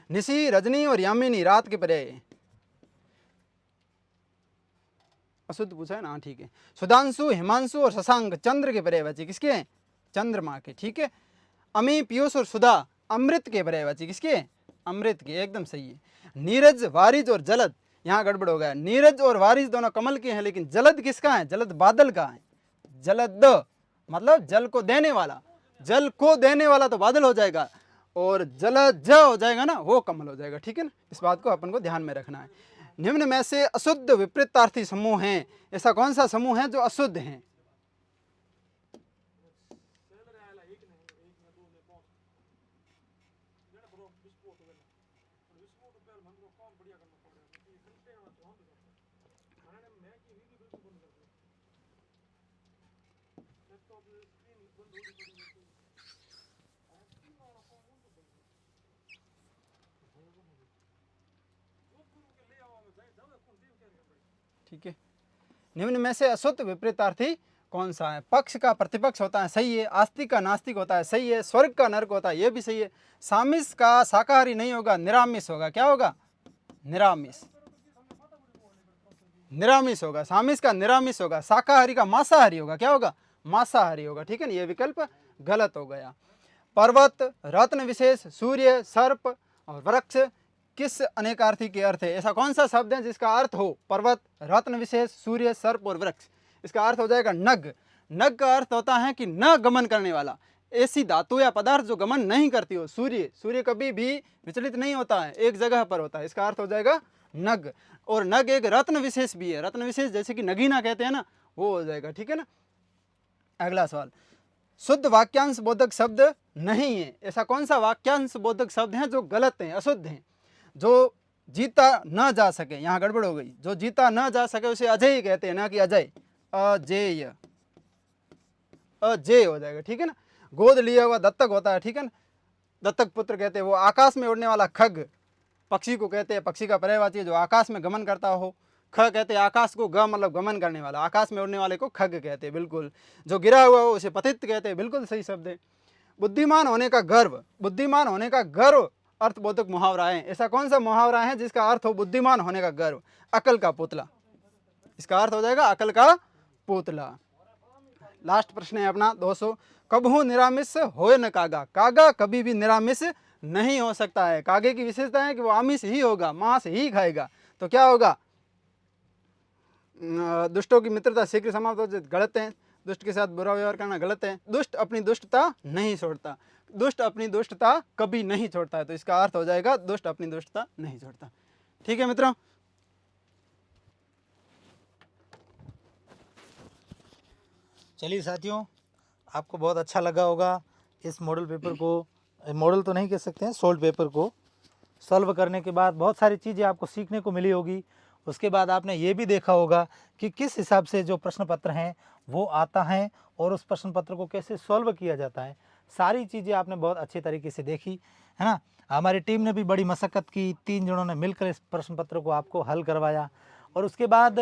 निशी, रजनी और यामिनी रात के पर्याय हैं। अशुद्ध पूछा है ना, ठीक है। सुधांशु, हिमांशु और शशांक चंद्र के पर्यायवाची किसके हैं? चंद्रमा के। ठीक है। अमी, पीयूष और सुधा अमृत के पर्यायवाची किसके हैं? अमृत के, एकदम सही है। नीरज, वारिज और जलद, यहाँ गड़बड़ हो गया। नीरज और वारिज दोनों कमल के हैं, लेकिन जलद किसका है? जलद बादल का है। जलद मतलब जल को देने वाला, जल को देने वाला तो बादल हो जाएगा, और जलज हो जाएगा ना, वो कमल हो जाएगा। ठीक है ना। इस बात को अपन को ध्यान में रखना है। निम्न में से अशुद्ध विपरीतार्थी समूह हैं, ऐसा कौन सा समूह है जो अशुद्ध है? ठीक है। निम्न में से अशुद्ध विपरीतार्थी कौन सा है? पक्ष का प्रतिपक्ष होता है, सही है। आस्तिक का नास्तिक होता है, सही है। स्वर्ग का नरक होता है, ये भी सही है। सामिस का शाकाहारी नहीं होगा, निरामिष होगा। क्या होगा? निरामिष, निरामिष होगा। सामिस का निरामिष होगा, शाकाहारी का मांसाहारी होगा। क्या होगा? मांसाहारी होगा। ठीक है ना। ये विकल्प गलत हो गया। पर्वत, रत्न विशेष, सूर्य, सर्प और वृक्ष किस अनेकार्थी के अर्थ है? ऐसा कौन सा शब्द है जिसका अर्थ हो पर्वत, रत्न विशेष, सूर्य, सर्प और वृक्ष? इसका अर्थ हो जाएगा नग। नग का अर्थ होता है कि न गमन करने वाला, ऐसी धातु या पदार्थ जो गमन नहीं करती हो। सूर्य, सूर्य कभी भी विचलित नहीं होता है, एक जगह पर होता है, इसका अर्थ हो जाएगा नग। और नग एक रत्न विशेष भी है, रत्न विशेष जैसे कि नगीना कहते हैं ना, वो हो जाएगा। ठीक है ना। अगला सवाल, शुद्ध वाक्यांश बोधक शब्द नहीं है, ऐसा कौन सा वाक्यांश बोधक शब्द है जो गलत है, अशुद्ध है? जो जीता न जा सके, यहाँ गड़बड़ हो गई, जो जीता न जा सके उसे अजय कहते हैं, ना कि अजय। अजेय, अजय हो जाएगा। ठीक है ना। गोद लिया हुआ दत्तक होता है। ठीक है ना। दत्तक पुत्र कहते हैं। वो आकाश में उड़ने वाला खग पक्षी को कहते हैं, पक्षी का पर्यायवाची है जो आकाश में गमन करता हो। ख कहते हैं आकाश को, ग मतलब गमन करने वाला, आकाश में उड़ने वाले को खग कहते हैं। बिल्कुल। जो गिरा हुआ हो उसे पतित कहते हैं, बिल्कुल सही शब्द है। बुद्धिमान होने का गर्व, बुद्धिमान होने का गर्व अर्थबोधक मुहावरा है, ऐसा कौन सा मुहावरा है जिसका अर्थ हो बुद्धिमान होने का गर्व? अकल का पुतला, इसका अर्थ हो जाएगा अकल का पुतला। लास्ट प्रश्न है अपना 200, कबहू निरामिष होए न कागा, कागा कभी भी निरामिष नहीं हो सकता है। कागे की विशेषता है कि वो आमिष ही होगा, मांस ही खाएगा। तो क्या होगा? दुष्टों की मित्रता शीघ्र समाप्त हो जाए, गलत है। दुष्ट के साथ बुरा व्यवहार करना गलत है। दुष्ट अपनी दुष्टता नहीं छोड़ता, दुष्ट अपनी दुष्टता कभी नहीं छोड़ता है, तो इसका अर्थ हो जाएगा दुष्ट अपनी दुष्टता नहीं छोड़ता। ठीक है मित्रों। चलिए साथियों, आपको बहुत अच्छा लगा होगा इस मॉडल पेपर को, मॉडल तो नहीं कह सकते हैं, सोल्ड पेपर को सॉल्व करने के बाद बहुत सारी चीज़ें आपको सीखने को मिली होगी। उसके बाद आपने ये भी देखा होगा कि किस हिसाब से जो प्रश्न पत्र हैं वो आता है और उस प्रश्न पत्र को कैसे सॉल्व किया जाता है। सारी चीज़ें आपने बहुत अच्छे तरीके से देखी है ना। हमारी टीम ने भी बड़ी मशक्क़त की, 3 जनों ने मिलकर इस प्रश्न पत्र को आपको हल करवाया और उसके बाद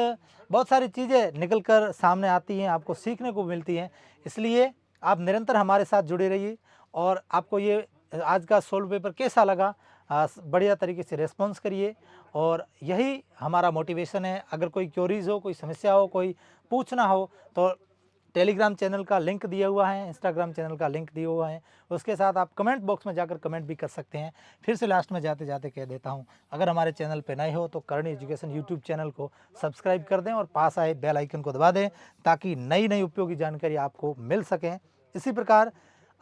बहुत सारी चीज़ें निकल कर सामने आती हैं, आपको सीखने को मिलती हैं। इसलिए आप निरंतर हमारे साथ जुड़े रहिए और आपको ये आज का सोल्व पेपर कैसा लगा बढ़िया तरीके से रेस्पॉन्स करिए और यही हमारा मोटिवेशन है। अगर कोई क्वेरीज हो, कोई समस्या हो, कोई पूछना हो तो टेलीग्राम चैनल का लिंक दिया हुआ है, इंस्टाग्राम चैनल का लिंक दिया हुआ है, उसके साथ आप कमेंट बॉक्स में जाकर कमेंट भी कर सकते हैं। फिर से लास्ट में जाते जाते कह देता हूं, अगर हमारे चैनल पे नए हो तो करनी एजुकेशन यूट्यूब चैनल को सब्सक्राइब कर दें और पास आए बेल आइकन को दबा दें ताकि नई नई उपयोगी जानकारी आपको मिल सकें। इसी प्रकार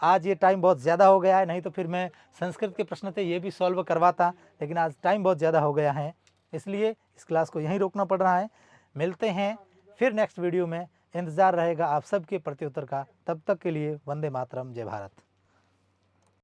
आज ये टाइम बहुत ज़्यादा हो गया है, नहीं तो फिर मैं संस्कृत के प्रश्न थे ये भी सॉल्व करवाता, लेकिन आज टाइम बहुत ज़्यादा हो गया है, इसलिए इस क्लास को यहीं रोकना पड़ रहा है। मिलते हैं फिर नेक्स्ट वीडियो में इंतज़ार रहेगा आप सबके प्रत्युत्तर का। तब तक के लिए वंदे मातरम, जय भारत।